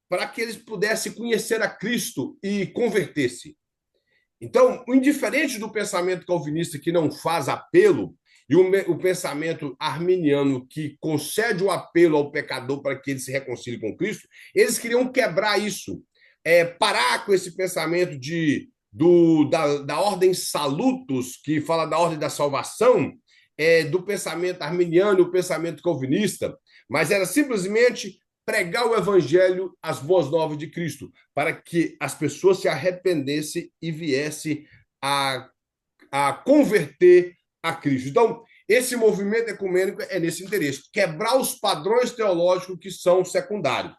para que eles pudessem conhecer a Cristo e converter-se. Então, o indiferente do pensamento calvinista que não faz apelo, e o pensamento arminiano que concede o apelo ao pecador para que ele se reconcilie com Cristo, eles queriam quebrar isso, parar com esse pensamento da ordem salutos, que fala da ordem da salvação, do pensamento arminiano e o pensamento calvinista, mas era simplesmente pregar o evangelho, as boas novas de Cristo, para que as pessoas se arrependessem e viessem a converter a Cristo. Então, esse movimento ecumênico é nesse interesse, quebrar os padrões teológicos que são secundários.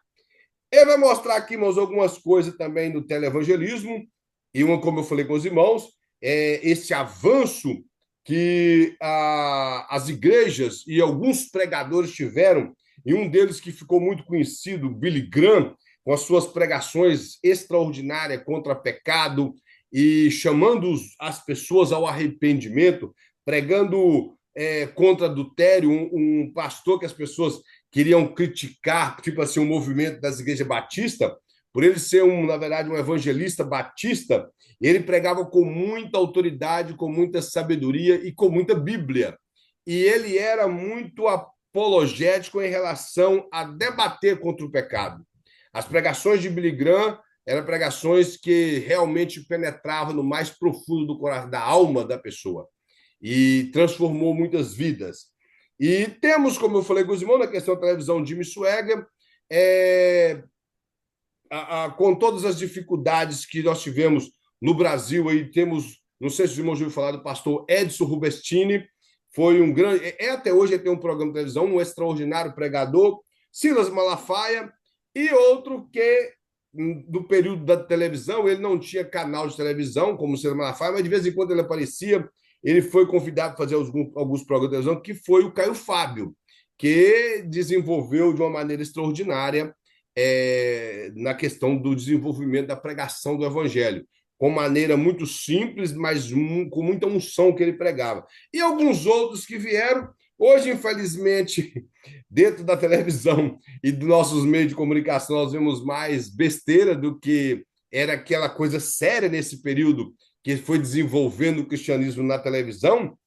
Ele vai mostrar aqui, irmãos, algumas coisas também no televangelismo, e uma, como eu falei com os irmãos, esse avanço que as igrejas e alguns pregadores tiveram, e um deles que ficou muito conhecido, Billy Graham, com as suas pregações extraordinárias contra pecado e chamando as pessoas ao arrependimento, pregando contra adultério, um pastor que as pessoas queriam criticar, tipo assim, o movimento das igrejas batistas, por ele ser, na verdade, um evangelista batista, ele pregava com muita autoridade, com muita sabedoria e com muita Bíblia. E ele era muito apologético em relação a debater contra o pecado. As pregações de Billy Graham eram pregações que realmente penetravam no mais profundo do coração, da alma da pessoa e transformou muitas vidas. E temos, como eu falei com os irmãos, na questão da televisão, Jimmy Swaggart, com todas as dificuldades que nós tivemos no Brasil, aí temos, não sei se os irmãos ouviram falar do pastor Edson Rubestini, foi um grande. Até hoje ele tem um programa de televisão, um extraordinário pregador, Silas Malafaia, e outro que, do período da televisão, ele não tinha canal de televisão, como o Silas Malafaia, mas de vez em quando ele aparecia. Ele foi convidado para fazer alguns programas de televisão, que foi o Caio Fábio, que desenvolveu de uma maneira extraordinária na questão do desenvolvimento da pregação do evangelho, com maneira muito simples, mas com muita unção que ele pregava. E alguns outros que vieram, hoje, infelizmente, dentro da televisão e dos nossos meios de comunicação, nós vemos mais besteira do que era aquela coisa séria nesse período que foi desenvolvendo o cristianismo na televisão,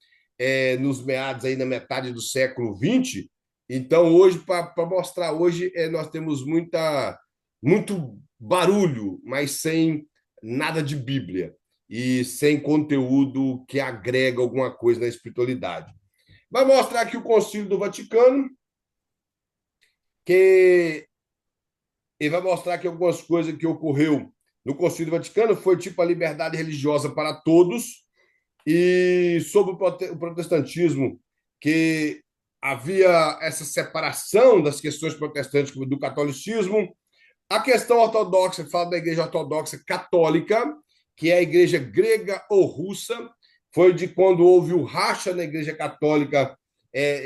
nos meados aí na metade do século XX. Então, hoje, para mostrar hoje, nós temos muito barulho, mas sem nada de Bíblia e sem conteúdo que agrega alguma coisa na espiritualidade. Vai mostrar aqui o Concílio do Vaticano, que ele vai mostrar aqui algumas coisas que ocorreu no Concílio do Vaticano, foi tipo a liberdade religiosa para todos, e sobre o protestantismo, que havia essa separação das questões protestantes do catolicismo. A questão ortodoxa, fala da igreja ortodoxa católica, que é a igreja grega ou russa, foi de quando houve o racha na igreja católica.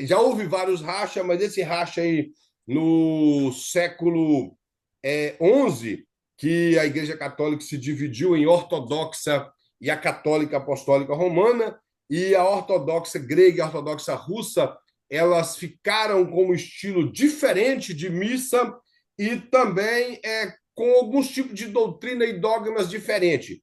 Já houve vários rachas, mas esse racha aí no século XI, que a igreja católica se dividiu em ortodoxa e a católica apostólica romana, e a ortodoxa grega e a ortodoxa russa, elas ficaram com um estilo diferente de missa e também com alguns tipos de doutrina e dogmas diferentes,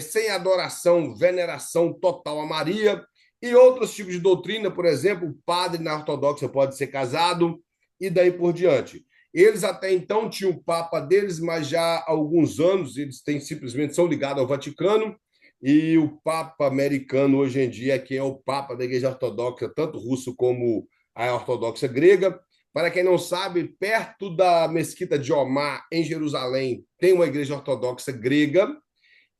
sem adoração, veneração total a Maria, e outros tipos de doutrina, por exemplo, o padre na ortodoxa pode ser casado, e daí por diante. Eles até então tinham o Papa deles, mas já há alguns anos eles simplesmente são ligados ao Vaticano, e o Papa americano hoje em dia, que é o Papa da Igreja Ortodoxa, tanto russo como a ortodoxa grega. Para quem não sabe, perto da Mesquita de Omar, em Jerusalém, tem uma igreja ortodoxa grega,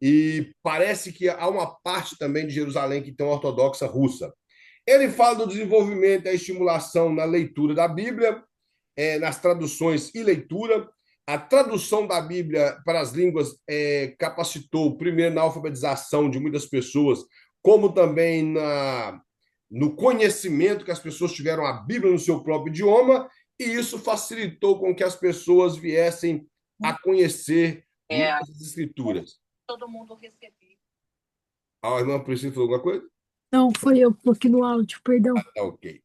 e parece que há uma parte também de Jerusalém que tem uma ortodoxa russa. Ele fala do desenvolvimento e a estimulação na leitura da Bíblia, nas traduções e leitura. A tradução da Bíblia para as línguas capacitou, primeiro, na alfabetização de muitas pessoas, como também no conhecimento que as pessoas tiveram a Bíblia no seu próprio idioma, e isso facilitou com que as pessoas viessem a conhecer as escrituras. Todo mundo recebeu. A irmã Priscila falou alguma coisa? Não, foi eu que coloquei no áudio, perdão. Tá ok.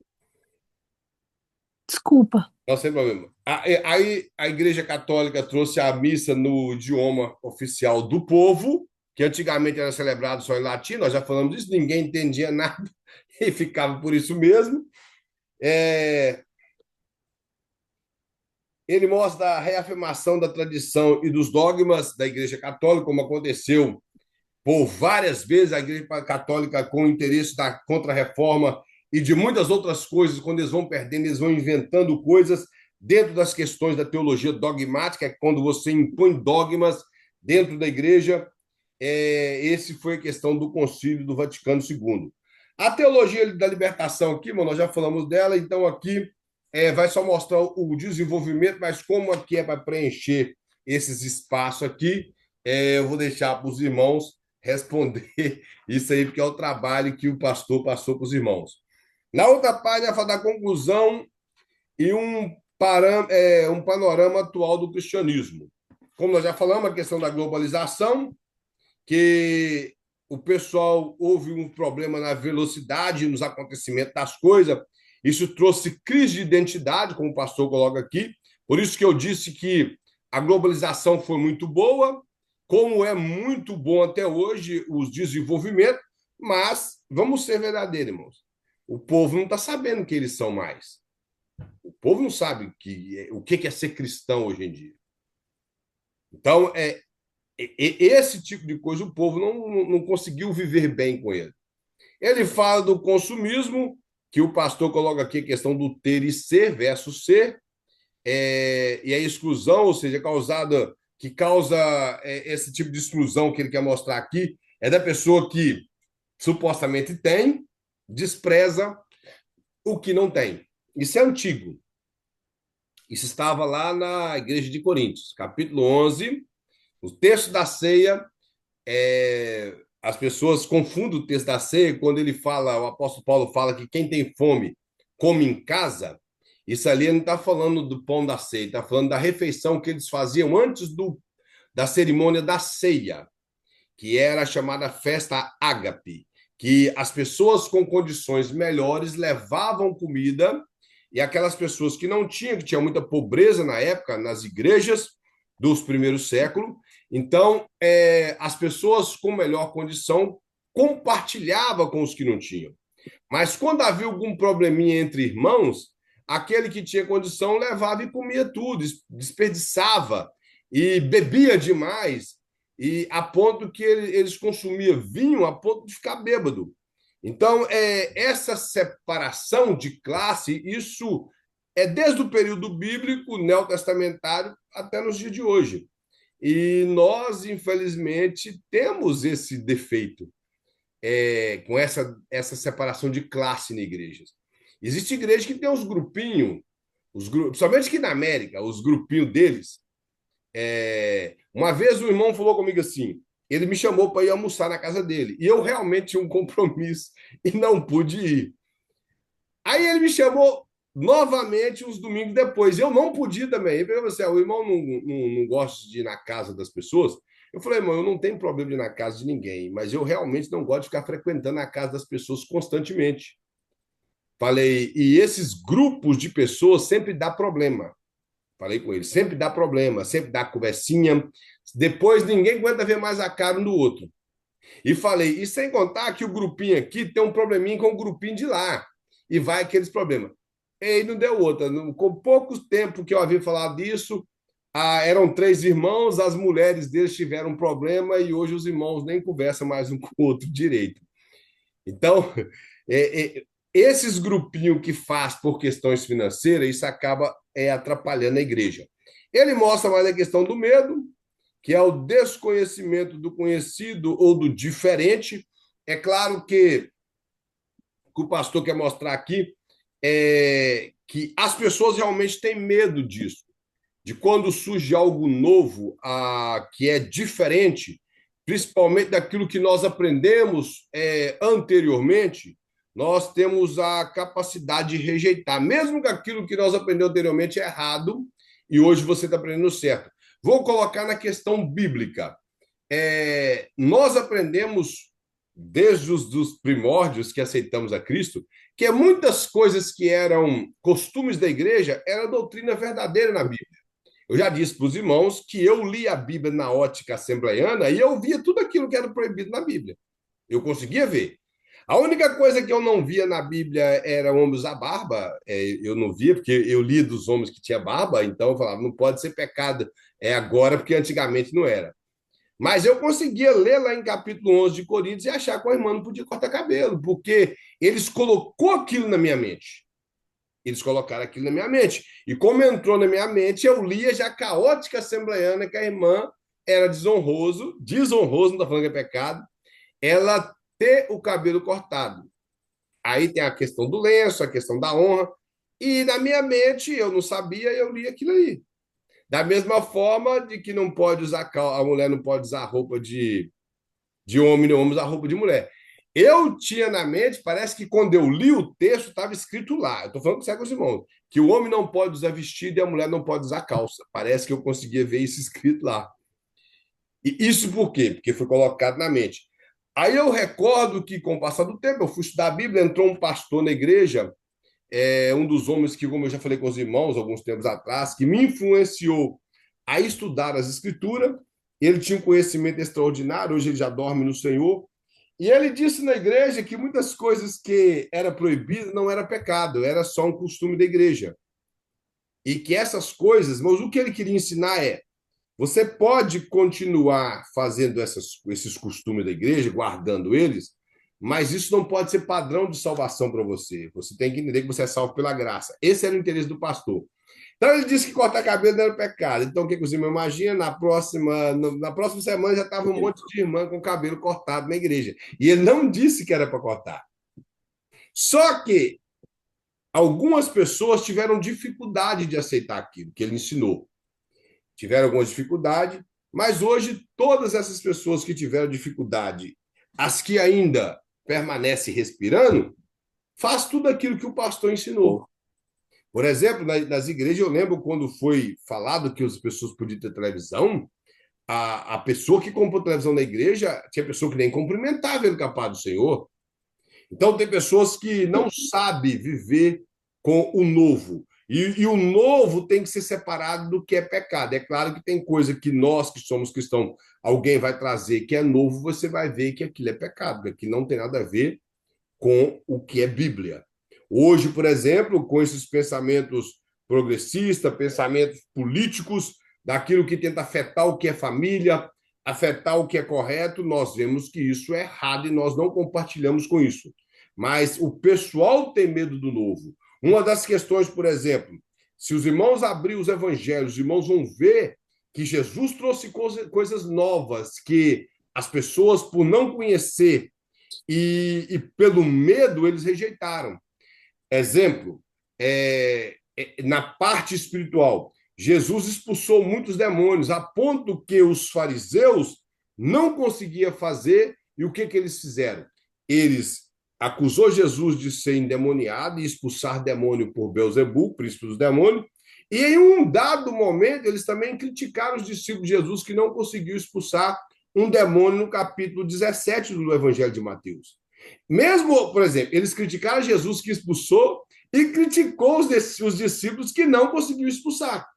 Desculpa. Não, sem problema. Aí a Igreja Católica trouxe a missa no idioma oficial do povo, que antigamente era celebrado só em latim, nós já falamos disso, ninguém entendia nada e ficava por isso mesmo. Ele mostra a reafirmação da tradição e dos dogmas da Igreja Católica, como aconteceu por várias vezes a Igreja Católica com o interesse da Contra-Reforma e de muitas outras coisas, quando eles vão perdendo, eles vão inventando coisas dentro das questões da teologia dogmática, que quando você impõe dogmas dentro da igreja. Esse foi a questão do Concílio do Vaticano II. A teologia da libertação aqui, mano, nós já falamos dela, então aqui vai só mostrar o desenvolvimento, mas como aqui é para preencher esses espaços aqui, eu vou deixar para os irmãos responder isso aí, porque é o trabalho que o pastor passou para os irmãos. Na outra página, fala da conclusão e um panorama atual do cristianismo. Como nós já falamos, a questão da globalização, que o pessoal houve um problema na velocidade, nos acontecimentos das coisas. Isso trouxe crise de identidade, como o pastor coloca aqui. Por isso que eu disse que a globalização foi muito boa, como é muito bom até hoje os desenvolvimentos, mas vamos ser verdadeiros, irmãos. O povo não está sabendo que eles são mais. O povo não sabe o que é ser cristão hoje em dia. Então, esse tipo de coisa o povo não conseguiu viver bem com ele. Ele fala do consumismo, que o pastor coloca aqui a questão do ter e ser versus ser, e a exclusão, ou seja, que causa esse tipo de exclusão que ele quer mostrar aqui, é da pessoa que supostamente tem, despreza o que não tem. Isso é antigo. Isso estava lá na igreja de Coríntios, capítulo 11, o texto da ceia. As pessoas confundem o texto da ceia quando ele fala, o apóstolo Paulo fala que quem tem fome come em casa. Isso ali não está falando do pão da ceia, está falando da refeição que eles faziam antes da cerimônia da ceia, que era a chamada festa ágape, que as pessoas com condições melhores levavam comida e aquelas pessoas que não tinham, que tinha muita pobreza na época, nas igrejas dos primeiros séculos, então as pessoas com melhor condição compartilhavam com os que não tinham. Mas quando havia algum probleminha entre irmãos, aquele que tinha condição levava e comia tudo, desperdiçava e bebia demais, e a ponto que eles consumiam vinho a ponto de ficar bêbado. Então, essa separação de classe, isso é desde o período bíblico, neotestamentário, até nos dias de hoje. E nós, infelizmente, temos esse defeito com essa separação de classe na igreja. Existe igreja que tem uns grupinhos, principalmente aqui na América, os grupinhos deles. Uma vez um irmão falou comigo assim, ele me chamou para ir almoçar na casa dele, e eu realmente tinha um compromisso e não pude ir. Aí ele me chamou novamente uns domingos depois, eu não podia também. Ele falou assim, o irmão não gosta de ir na casa das pessoas. Eu falei, irmão, eu não tenho problema de ir na casa de ninguém, mas eu realmente não gosto de ficar frequentando a casa das pessoas constantemente. Falei, e esses grupos de pessoas sempre dá problema. Falei com ele, sempre dá problema, sempre dá conversinha. Depois ninguém aguenta ver mais a cara um do outro. E falei, e sem contar que o grupinho aqui tem um probleminha com o grupinho de lá. E vai aqueles problemas. E não deu outra. Com pouco tempo que eu havia falado disso, eram três irmãos, as mulheres deles tiveram um problema e hoje os irmãos nem conversam mais um com o outro direito. Então, esses grupinhos que faz por questões financeiras, isso acaba atrapalhando a igreja. Ele mostra mais a questão do medo, que é o desconhecimento do conhecido ou do diferente. É claro que o pastor quer mostrar aqui que as pessoas realmente têm medo disso, de quando surge algo novo, que é diferente, principalmente daquilo que nós aprendemos anteriormente, nós temos a capacidade de rejeitar, mesmo que aquilo que nós aprendemos anteriormente é errado e hoje você está aprendendo certo. Vou colocar na questão bíblica. Nós aprendemos desde os primórdios que aceitamos a Cristo, que muitas coisas que eram costumes da igreja era doutrina verdadeira na Bíblia. Eu já disse para os irmãos que eu li a Bíblia na ótica assembleiana e eu via tudo aquilo que era proibido na Bíblia. Eu conseguia ver. A única coisa que eu não via na Bíblia era homens usar barba. Eu não via, porque eu li dos homens que tinha barba, então eu falava, não pode ser pecado agora, porque antigamente não era. Mas eu conseguia ler lá em capítulo 11 de Coríntios e achar que o irmão não podia cortar cabelo, porque eles colocou aquilo na minha mente. Eles colocaram aquilo na minha mente. E como entrou na minha mente, eu lia já caótica assembleiana que a irmã era desonroso, não estou falando que é pecado, ela ter o cabelo cortado. Aí tem a questão do lenço, a questão da honra. E na minha mente, eu não sabia, eu li aquilo aí. Da mesma forma de que não pode usar a mulher não pode usar roupa de homem, nem homem usar roupa de mulher. Eu tinha na mente, parece que quando eu li o texto, estava escrito lá. Eu estou falando com os irmãos, que o homem não pode usar vestido e a mulher não pode usar calça. Parece que eu conseguia ver isso escrito lá. E isso por quê? Porque foi colocado na mente. Aí eu recordo que, com o passar do tempo, eu fui estudar a Bíblia, entrou um pastor na igreja, um dos homens que, como eu já falei com os irmãos alguns tempos atrás, que me influenciou a estudar as Escrituras. Ele tinha um conhecimento extraordinário, hoje ele já dorme no Senhor. E ele disse na igreja que muitas coisas que era proibido não era pecado, era só um costume da igreja. E que essas coisas, mas o que ele queria ensinar você pode continuar fazendo esses costumes da igreja, guardando eles, mas isso não pode ser padrão de salvação para você. Você tem que entender que você é salvo pela graça. Esse era o interesse do pastor. Então ele disse que cortar cabelo não era pecado. Então o que você imagina? Na próxima semana já estava um monte de irmã com cabelo cortado na igreja. E ele não disse que era para cortar. Só que algumas pessoas tiveram dificuldade de aceitar aquilo que ele ensinou. Tiveram alguma dificuldade, mas hoje todas essas pessoas que tiveram dificuldade, as que ainda permanecem respirando, faz tudo aquilo que o pastor ensinou. Por exemplo, nas igrejas, eu lembro quando foi falado que as pessoas podiam ter televisão, a pessoa que comprou televisão na igreja, tinha pessoa que nem cumprimentava ele capaz do Senhor. Então, tem pessoas que não sabem viver com o novo. E o novo tem que ser separado do que é pecado. É claro que tem coisa que nós, que somos cristãos, alguém vai trazer que é novo, você vai ver que aquilo é pecado, que aquilo não tem nada a ver com o que é Bíblia. Hoje, por exemplo, com esses pensamentos progressistas, pensamentos políticos, daquilo que tenta afetar o que é família, afetar o que é correto, nós vemos que isso é errado e nós não compartilhamos com isso. Mas o pessoal tem medo do novo. Uma das questões, por exemplo, se os irmãos abrirem os evangelhos, os irmãos vão ver que Jesus trouxe coisas novas que as pessoas, por não conhecer e pelo medo, eles rejeitaram. Exemplo, na parte espiritual, Jesus expulsou muitos demônios, a ponto que os fariseus não conseguiam fazer, e o que eles fizeram? Eles acusou Jesus de ser endemoniado e expulsar demônio por Beelzebul, príncipe dos demônios, e em um dado momento eles também criticaram os discípulos de Jesus que não conseguiu expulsar um demônio no capítulo 17 do Evangelho de Mateus. Mesmo, por exemplo, eles criticaram Jesus que expulsou e criticou os discípulos que não conseguiu expulsar.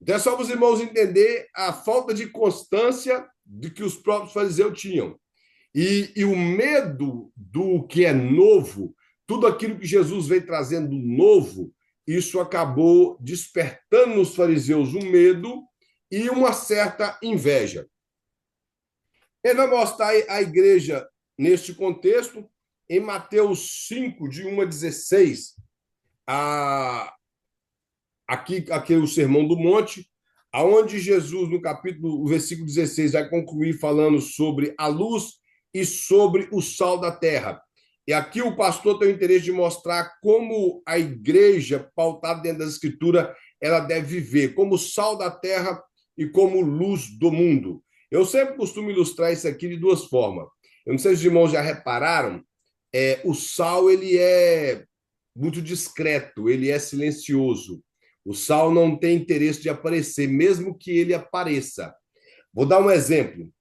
Então é só para os irmãos entender a falta de constância de que os próprios fariseus tinham. E o medo do que é novo, tudo aquilo que Jesus veio trazendo novo, isso acabou despertando nos fariseus um medo e uma certa inveja. Ele vai mostrar a igreja neste contexto, em Mateus 5, de 1 a 16, aqui o Sermão do Monte, aonde Jesus, no capítulo, o versículo 16, vai concluir falando sobre a luz e sobre o sal da terra. E aqui o pastor tem o interesse de mostrar como a igreja, pautada dentro da Escritura, ela deve viver como sal da terra e como luz do mundo. Eu sempre costumo ilustrar isso aqui de duas formas. Eu não sei se os irmãos já repararam, o sal ele é muito discreto, ele é silencioso. O sal não tem interesse de aparecer, mesmo que ele apareça. Vou dar um exemplo.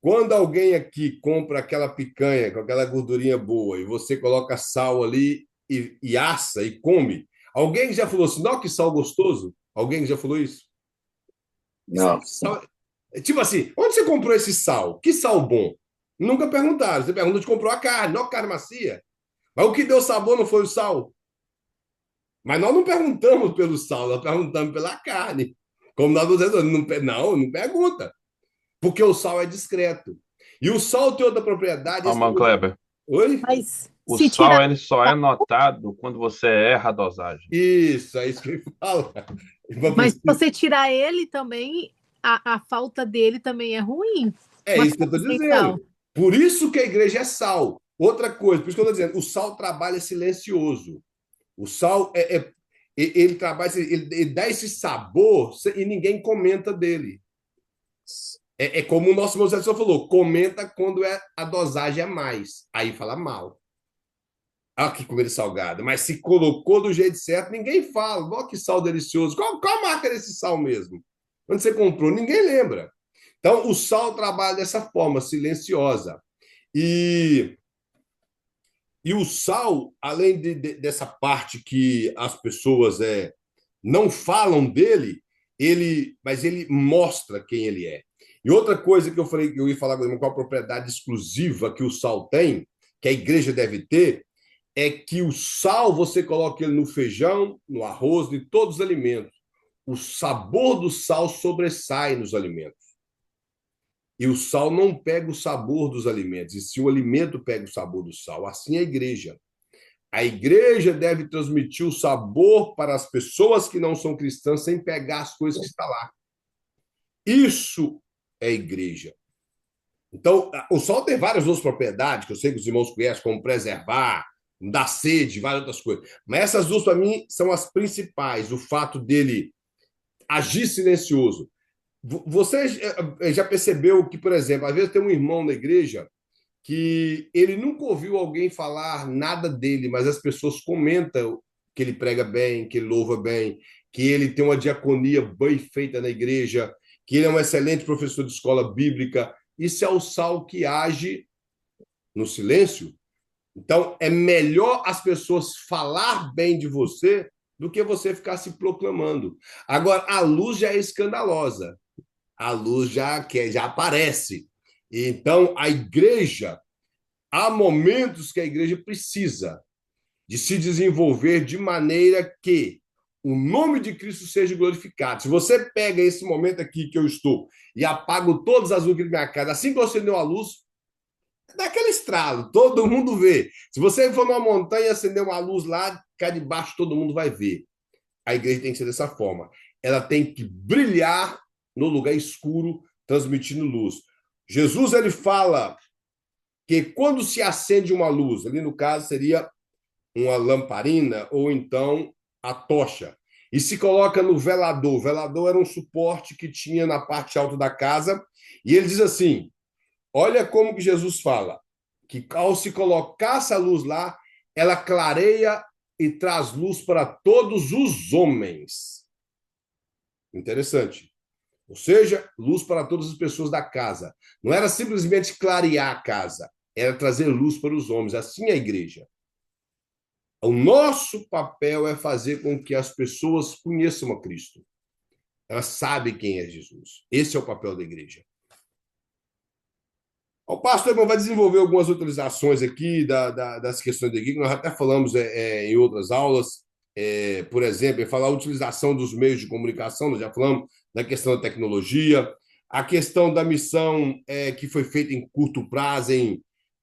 Quando alguém aqui compra aquela picanha com aquela gordurinha boa e você coloca sal ali e assa e come, alguém já falou assim, não, que sal gostoso? Alguém já falou isso? Não. Tipo assim, onde você comprou esse sal? Que sal bom? Nunca perguntaram. Você pergunta onde comprou a carne, não a carne macia. Mas o que deu sabor não foi o sal. Mas nós não perguntamos pelo sal, nós perguntamos pela carne. Como nós dizemos, não pergunta. Porque o sal é discreto. E o sal tem outra propriedade. Calma, Kleber. Oi? Mas O se sal tirar. ele só é notado quando você erra a dosagem. Isso, é isso que ele fala. Mas se você tirar ele também, a falta dele também é ruim. É Uma isso que eu estou coisa sem sal. dizendo. Por isso que a igreja é sal. Outra coisa, por isso que eu estou dizendo, o sal trabalha silencioso. O sal ele trabalha, ele dá esse sabor e ninguém comenta dele. É como o nosso irmão falou, comenta quando a dosagem é mais. Aí fala mal. Ah, que comida salgada. Mas se colocou do jeito certo, ninguém fala. Olha que sal delicioso. Qual a marca desse sal mesmo? Onde você comprou? Ninguém lembra. Então, o sal trabalha dessa forma, silenciosa. E o sal, além dessa parte que as pessoas não falam dele, mas ele mostra quem ele é. E outra coisa que eu falei, que eu ia falar com a propriedade exclusiva que o sal tem, que a igreja deve ter, é que o sal você coloca ele no feijão, no arroz, em todos os alimentos. O sabor do sal sobressai nos alimentos. E o sal não pega o sabor dos alimentos, e se o alimento pega o sabor do sal. Assim é a igreja. A igreja deve transmitir o sabor para as pessoas que não são cristãs sem pegar as coisas que estão lá. Isso é igreja. Então, o sal tem várias outras propriedades que eu sei que os irmãos conhecem, como preservar, da sede, várias outras coisas. Mas essas duas, para mim, são as principais. O fato dele agir silencioso. Você já percebeu que, por exemplo, às vezes tem um irmão na igreja que ele nunca ouviu alguém falar nada dele, mas as pessoas comentam que ele prega bem, que ele louva bem, que ele tem uma diaconia bem feita na igreja, que ele é um excelente professor de escola bíblica. Isso é o Saulo que age no silêncio. Então, é melhor as pessoas falar bem de você do que você ficar se proclamando. Agora, a luz já é escandalosa. A luz já aparece. Então, a igreja, há momentos que a igreja precisa de se desenvolver de maneira que o nome de Cristo seja glorificado. Se você pega esse momento aqui que eu estou e apago todas as luzes da minha casa, assim que você deu a luz, dá aquele estralo, todo mundo vê. Se você for numa montanha e acender uma luz lá, cá de baixo todo mundo vai ver. A igreja tem que ser dessa forma. Ela tem que brilhar no lugar escuro, transmitindo luz. Jesus, ele fala que quando se acende uma luz, ali no caso seria uma lamparina ou então a tocha, e se coloca no velador. O velador era um suporte que tinha na parte alta da casa, e ele diz assim, olha como que Jesus fala, que ao se colocar essa luz lá, ela clareia e traz luz para todos os homens. Interessante. Ou seja, luz para todas as pessoas da casa. Não era simplesmente clarear a casa, era trazer luz para os homens. Assim é a igreja. O nosso papel é fazer com que as pessoas conheçam a Cristo. Elas sabem quem é Jesus. Esse é o papel da igreja. O pastor vai desenvolver algumas utilizações aqui das questões da igreja, que nós até falamos em outras aulas. Por exemplo, falar a utilização dos meios de comunicação, nós já falamos da questão da tecnologia, a questão da missão que foi feita em curto prazo,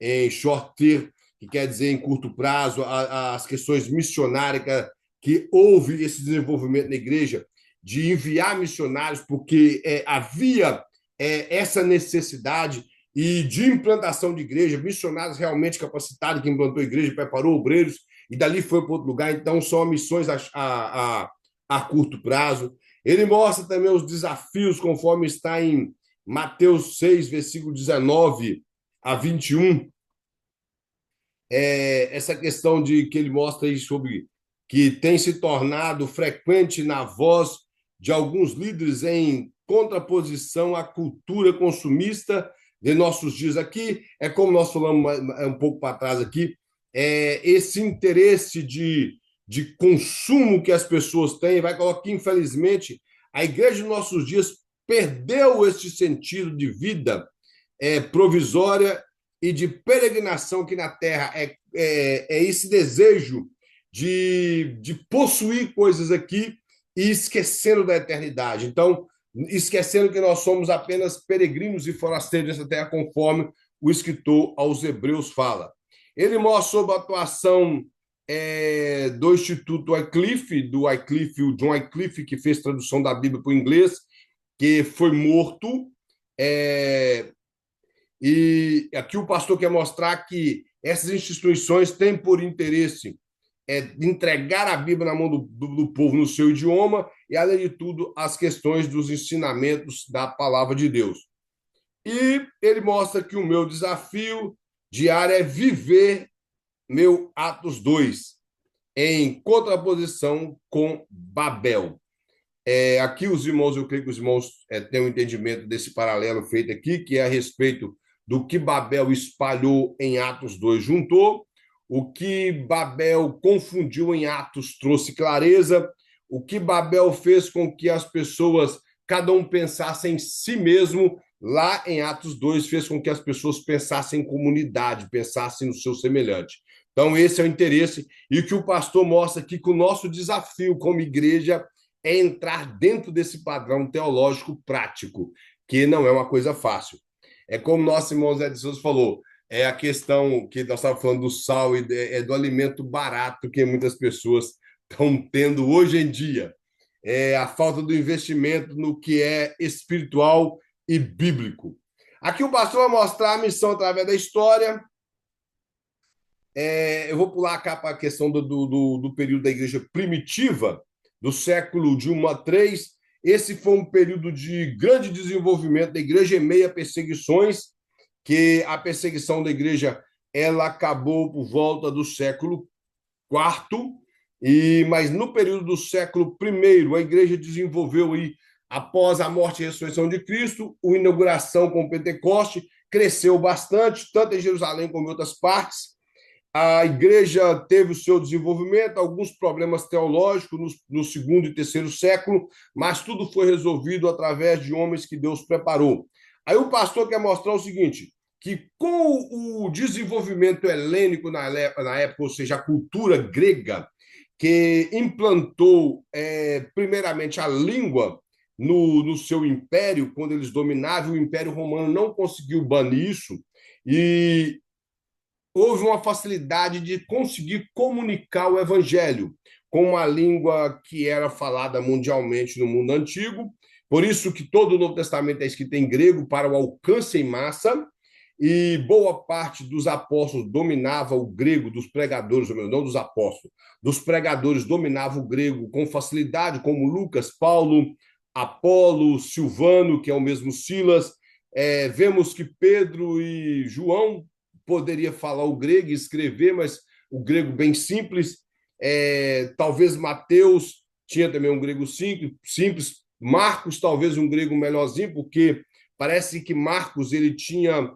em short term, que quer dizer em curto prazo, as questões missionárias, que houve esse desenvolvimento na igreja de enviar missionários, porque havia essa necessidade e de implantação de igreja, missionários realmente capacitados, que implantou a igreja, preparou obreiros, e dali foi para outro lugar. Então, são missões a curto prazo. Ele mostra também os desafios, conforme está em Mateus 6, versículo 19 a 21. Essa questão de que ele mostra aí sobre que tem se tornado frequente na voz de alguns líderes em contraposição à cultura consumista de nossos dias. Aqui, como nós falamos um pouco para trás aqui, esse interesse de consumo que as pessoas têm, vai colocar que, infelizmente, a igreja dos nossos dias perdeu esse sentido de vida provisória e de peregrinação aqui na Terra. Esse desejo de possuir coisas aqui e esquecendo da eternidade. Então, esquecendo que nós somos apenas peregrinos e forasteiros dessa terra, conforme o escritor aos Hebreus fala. Ele mostra sobre a atuação do Instituto Wycliffe, o John Wycliffe, que fez tradução da Bíblia para o inglês, que foi morto. E aqui o pastor quer mostrar que essas instituições têm por interesse entregar a Bíblia na mão do povo no seu idioma e, além de tudo, as questões dos ensinamentos da palavra de Deus. E ele mostra que o meu desafio diário é viver meu Atos 2, em contraposição com Babel. Aqui os irmãos, eu creio que os irmãos têm um entendimento desse paralelo feito aqui, que é a respeito do que Babel espalhou em Atos 2, juntou, o que Babel confundiu em Atos trouxe clareza, o que Babel fez com que as pessoas, cada um pensasse em si mesmo, lá em Atos 2, fez com que as pessoas pensassem em comunidade, pensassem no seu semelhante. Então, esse é o interesse, e o que o pastor mostra aqui, que o nosso desafio como igreja é entrar dentro desse padrão teológico prático, que não é uma coisa fácil. Como nosso irmão Zé de Souza falou, a questão que nós estávamos falando do sal e do alimento barato que muitas pessoas estão tendo hoje em dia. A falta do investimento no que é espiritual e bíblico. Aqui o pastor vai mostrar a missão através da história. Eu vou pular cá para a questão do período da igreja primitiva, do século de 1 a 3. Esse foi um período de grande desenvolvimento da igreja em meio a perseguições, que a perseguição da igreja ela acabou por volta do século quarto, mas no período do século I, a igreja desenvolveu aí, após a morte e ressurreição de Cristo, a inauguração com Pentecoste, cresceu bastante, tanto em Jerusalém como em outras partes. A igreja teve o seu desenvolvimento, alguns problemas teológicos no segundo e terceiro século, mas tudo foi resolvido através de homens que Deus preparou. Aí o pastor quer mostrar o seguinte, que com o desenvolvimento helênico na época, ou seja, a cultura grega, que implantou primeiramente a língua no seu império, quando eles dominavam, o Império Romano não conseguiu banir isso, e houve uma facilidade de conseguir comunicar o evangelho com uma língua que era falada mundialmente no mundo antigo. Por isso que todo o Novo Testamento é escrito em grego para o alcance em massa, e boa parte dos apóstolos dominava o grego, dos pregadores, não dos apóstolos, dos pregadores dominava o grego com facilidade, como Lucas, Paulo, Apolo, Silvano, que é o mesmo Silas. Vemos que Pedro e João poderia falar o grego e escrever, mas o grego bem simples. Talvez Mateus tinha também um grego simples. Marcos, talvez um grego melhorzinho, porque parece que Marcos ele tinha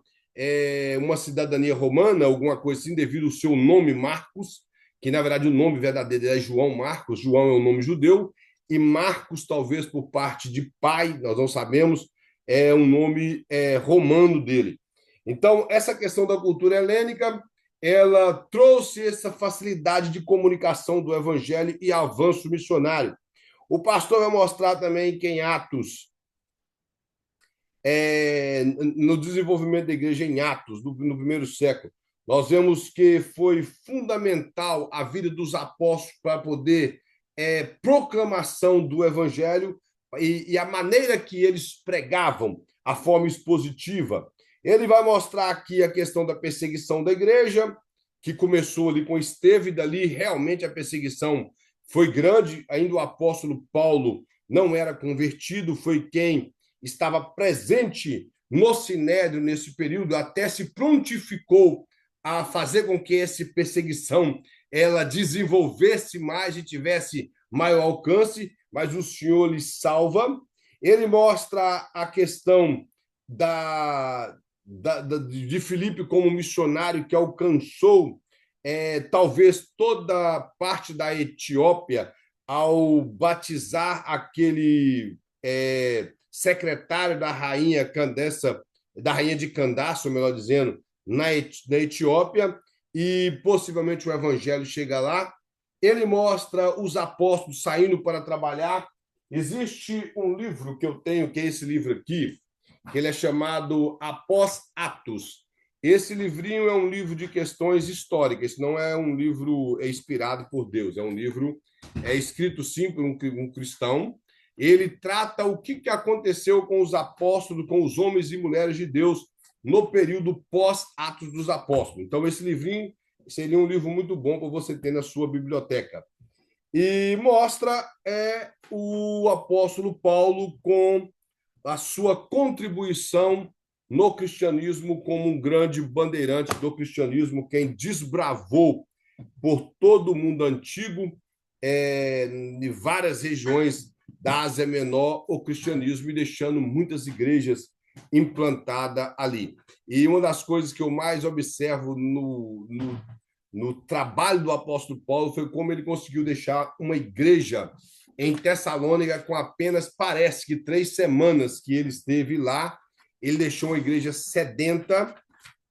uma cidadania romana, alguma coisa assim, devido ao seu nome Marcos, que na verdade o nome verdadeiro é João Marcos. João é o nome judeu, e Marcos, talvez por parte de pai, nós não sabemos, é um nome romano dele. Então, essa questão da cultura helênica, ela trouxe essa facilidade de comunicação do evangelho e avanço missionário. O pastor vai mostrar também que em Atos, no desenvolvimento da igreja em Atos, no primeiro século, nós vemos que foi fundamental a vida dos apóstolos para poder proclamação do evangelho e a maneira que eles pregavam, a forma expositiva. Ele vai mostrar aqui a questão da perseguição da igreja, que começou ali com Estevão, e dali realmente a perseguição foi grande. Ainda o apóstolo Paulo não era convertido, foi quem estava presente no Sinédrio nesse período, até se prontificou a fazer com que essa perseguição ela desenvolvesse mais e tivesse maior alcance, mas o Senhor lhe salva. Ele mostra a questão de Filipe como missionário que alcançou talvez toda parte da Etiópia ao batizar aquele secretário da rainha de Candaço, melhor dizendo, na Etiópia, e possivelmente o evangelho chega lá. Ele mostra os apóstolos saindo para trabalhar. Existe um livro que eu tenho, que é esse livro aqui, que ele é chamado Após Atos. Esse livrinho é um livro de questões históricas, não é um livro inspirado por Deus, é um livro escrito sim por um cristão. Ele trata o que aconteceu com os apóstolos, com os homens e mulheres de Deus no período pós-Atos dos Apóstolos. Então, esse livrinho seria um livro muito bom para você ter na sua biblioteca. E mostra o apóstolo Paulo com a sua contribuição no cristianismo como um grande bandeirante do cristianismo, quem desbravou por todo o mundo antigo, em várias regiões da Ásia Menor, o cristianismo, e deixando muitas igrejas implantadas ali. E uma das coisas que eu mais observo no trabalho do apóstolo Paulo foi como ele conseguiu deixar uma igreja em Tessalônica com apenas, parece que 3 semanas que ele esteve lá. Ele deixou uma igreja sedenta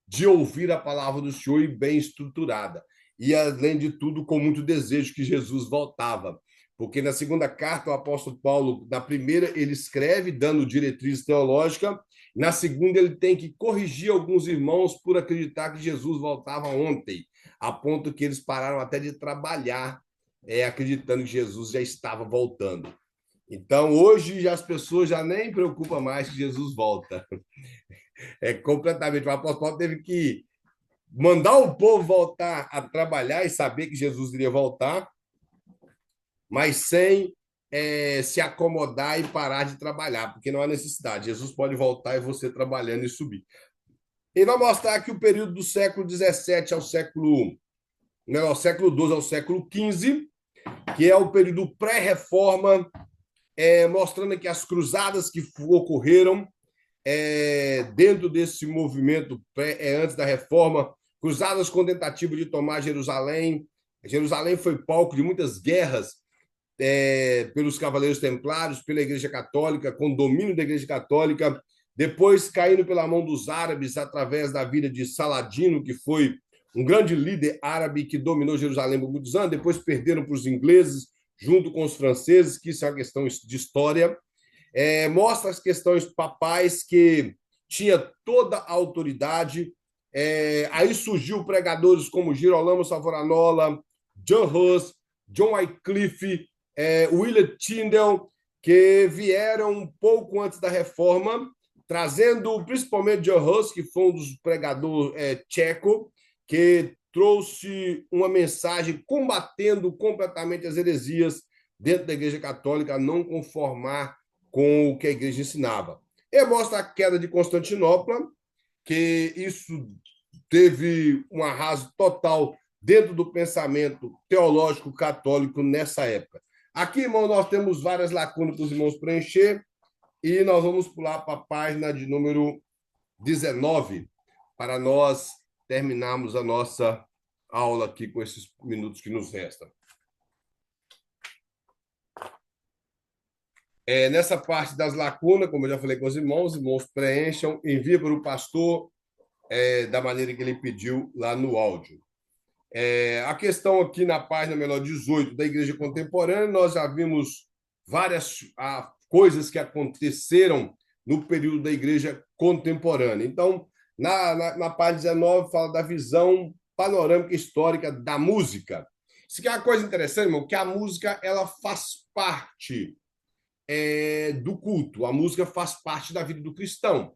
de ouvir a palavra do Senhor e bem estruturada. E, além de tudo, com muito desejo que Jesus voltava. Porque na segunda carta, o apóstolo Paulo, na primeira, ele escreve, dando diretriz teológica. Na segunda, ele tem que corrigir alguns irmãos por acreditar que Jesus voltava ontem, a ponto que eles pararam até de trabalhar, acreditando que Jesus já estava voltando. Então, hoje, as pessoas já nem preocupam mais que Jesus volta. Completamente. O apóstolo Paulo teve que mandar o povo voltar a trabalhar e saber que Jesus iria voltar, mas sem se acomodar e parar de trabalhar, porque não há necessidade. Jesus pode voltar e você trabalhando e subir. Ele vai mostrar que o período do século XVII ao século, não, século XII ao século XV, que é o período pré-reforma, mostrando que as cruzadas que ocorreram dentro desse movimento antes da reforma, cruzadas com tentativa de tomar Jerusalém. Jerusalém foi palco de muitas guerras pelos Cavaleiros Templários, pela Igreja Católica, com domínio da Igreja Católica, depois caindo pela mão dos árabes através da vida de Saladino, que foi um grande líder árabe que dominou Jerusalém por muitos anos, depois perderam para os ingleses, junto com os franceses, que isso é uma questão de história. Mostra as questões papais, que tinha toda a autoridade. Aí surgiu pregadores como Girolamo Savonarola, John Hus, John Wycliffe, William Tyndale, que vieram um pouco antes da reforma, trazendo principalmente John Hus, que foi um dos pregadores tcheco, que trouxe uma mensagem combatendo completamente as heresias dentro da Igreja Católica, a não conformar com o que a Igreja ensinava. E mostra a queda de Constantinopla, que isso teve um arraso total dentro do pensamento teológico católico nessa época. Aqui, irmão, nós temos várias lacunas para os irmãos preencher e nós vamos pular para a página de número 19 para nós terminarmos a nossa aula aqui com esses minutos que nos restam. Nessa parte das lacunas, como eu já falei com os irmãos preencham, envia para o pastor da maneira que ele pediu lá no áudio. A questão aqui na página melhor 18 da Igreja Contemporânea, nós já vimos várias coisas que aconteceram no período da Igreja Contemporânea. Então, na página 19, fala da visão panorâmica histórica da música. Isso aqui é uma coisa interessante, irmão, que a música ela faz parte do culto, a música faz parte da vida do cristão.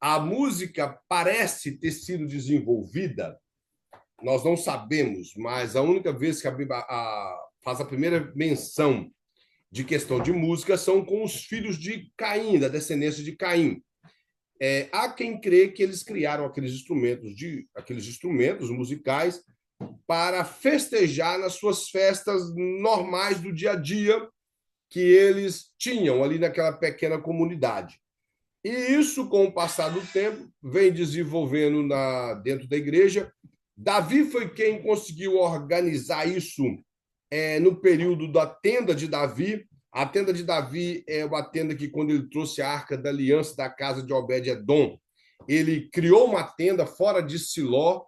A música parece ter sido desenvolvida, nós não sabemos, mas a única vez que a Bíblia faz a primeira menção de questão de música são com os filhos de Caim, da descendência de Caim. Há quem crê que eles criaram aqueles instrumentos musicais para festejar nas suas festas normais do dia a dia que eles tinham ali naquela pequena comunidade. E isso, com o passar do tempo, vem desenvolvendo dentro da igreja. Davi foi quem conseguiu organizar isso no período da tenda de Davi. A tenda de Davi é uma tenda que, quando ele trouxe a Arca da Aliança da casa de Obed-Edom, ele criou uma tenda fora de Siló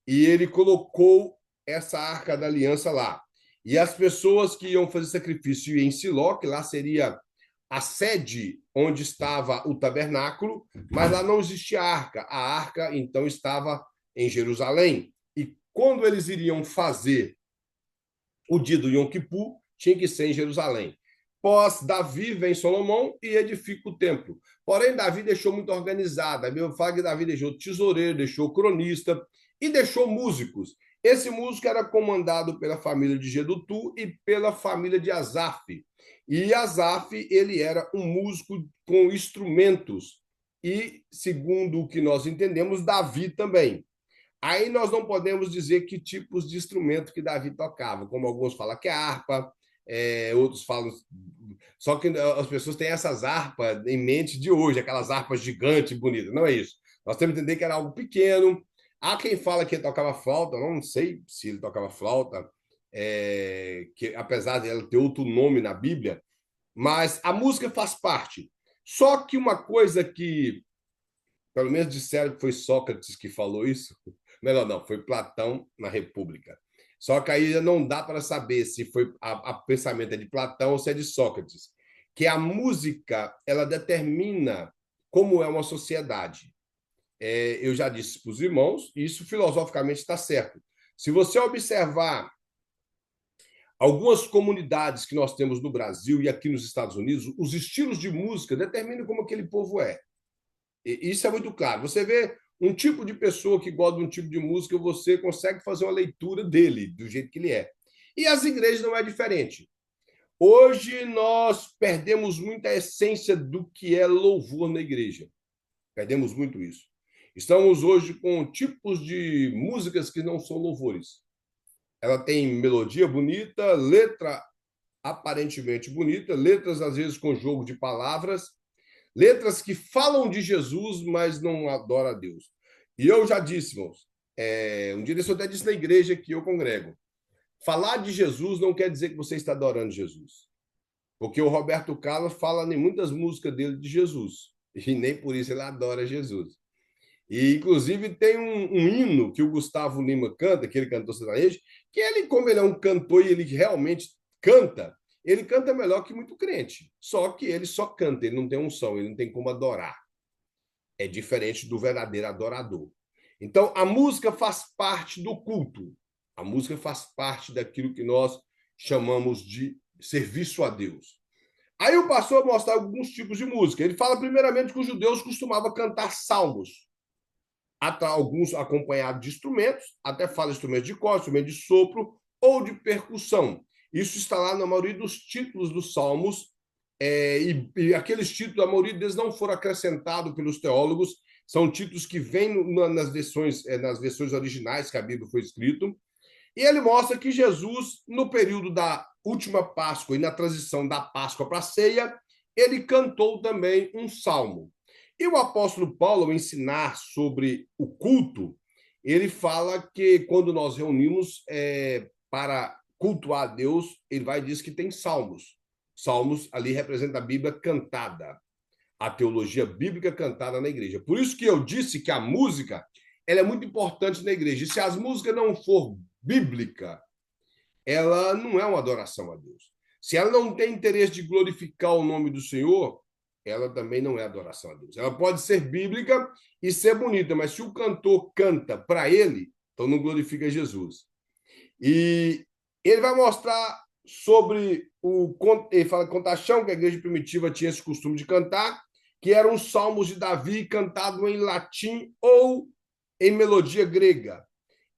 e ele colocou essa Arca da Aliança lá. E as pessoas que iam fazer sacrifício em Siló, que lá seria a sede onde estava o tabernáculo, mas lá não existia arca. A arca, então, estava em Jerusalém. E quando eles iriam fazer o dia do Yom Kippur, tinha que ser em Jerusalém. Pós Davi, vem Salomão e edifica o templo. Porém, Davi deixou muito organizado. A Bíblia fala que Davi deixou tesoureiro, deixou cronista e deixou músicos. Esse músico era comandado pela família de Jedutu e pela família de Asaf. E Asaf, ele era um músico com instrumentos. E, segundo o que nós entendemos, Davi também. Aí nós não podemos dizer que tipos de instrumento que Davi tocava, como alguns falam que é harpa, outros falam... Só que as pessoas têm essas harpas em mente de hoje, aquelas harpas gigantes e bonitas. Não é isso. Nós temos que entender que era algo pequeno. Há quem fala que ele tocava flauta, não sei se ele tocava flauta, que apesar de ela ter outro nome na Bíblia, mas a música faz parte. Só que uma coisa que, pelo menos disseram que foi Sócrates que falou isso, melhor não, foi Platão na República. Só que aí não dá para saber se foi a pensamento de Platão ou se é de Sócrates, que a música ela determina como é uma sociedade. Eu já disse para os irmãos, e isso filosoficamente está certo. Se você observar algumas comunidades que nós temos no Brasil e aqui nos Estados Unidos, os estilos de música determinam como aquele povo é. E isso é muito claro. Você vê um tipo de pessoa que gosta de um tipo de música, você consegue fazer uma leitura dele, do jeito que ele é. E as igrejas não é diferente. Hoje nós perdemos muita essência do que é louvor na igreja. Perdemos muito isso. Estamos hoje com tipos de músicas que não são louvores. Ela tem melodia bonita, letra aparentemente bonita, letras às vezes com jogo de palavras, letras que falam de Jesus, mas não adoram a Deus. E eu já disse, irmãos, um dia eu até disse na igreja que eu congrego, falar de Jesus não quer dizer que você está adorando Jesus. Porque o Roberto Carlos fala em muitas músicas dele de Jesus. E nem por isso ele adora Jesus. E, inclusive, tem um hino que o Gustavo Lima canta, que ele cantou sertanejo, que ele, como ele é um cantor e ele realmente canta, ele canta melhor que muito crente. Só que ele só canta, ele não tem unção, ele não tem como adorar. É diferente do verdadeiro adorador. Então, a música faz parte do culto. A música faz parte daquilo que nós chamamos de serviço a Deus. Aí o pastor mostra alguns tipos de música. Ele fala, primeiramente, que os judeus costumavam cantar salmos, alguns acompanhados de instrumentos, até fala instrumentos de corda, instrumentos de sopro ou de percussão. Isso está lá na maioria dos títulos dos salmos, e aqueles títulos, a maioria deles não foram acrescentados pelos teólogos, são títulos que vêm nas versões originais que a Bíblia foi escrita. E ele mostra que Jesus, no período da última Páscoa e na transição da Páscoa para a ceia, ele cantou também um salmo. E o apóstolo Paulo, ao ensinar sobre o culto, ele fala que quando nós reunimos para cultuar a Deus, ele vai dizer que tem salmos. Salmos ali representa a Bíblia cantada, a teologia bíblica cantada na igreja. Por isso que eu disse que a música ela é muito importante na igreja. E se as músicas não for bíblica, ela não é uma adoração a Deus. Se ela não tem interesse de glorificar o nome do Senhor, ela também não é adoração a Deus. Ela pode ser bíblica e ser bonita, mas se o cantor canta para ele, então não glorifica Jesus. E ele vai mostrar sobre ele fala contação, que a igreja primitiva tinha esse costume de cantar, que eram os salmos de Davi cantados em latim ou em melodia grega.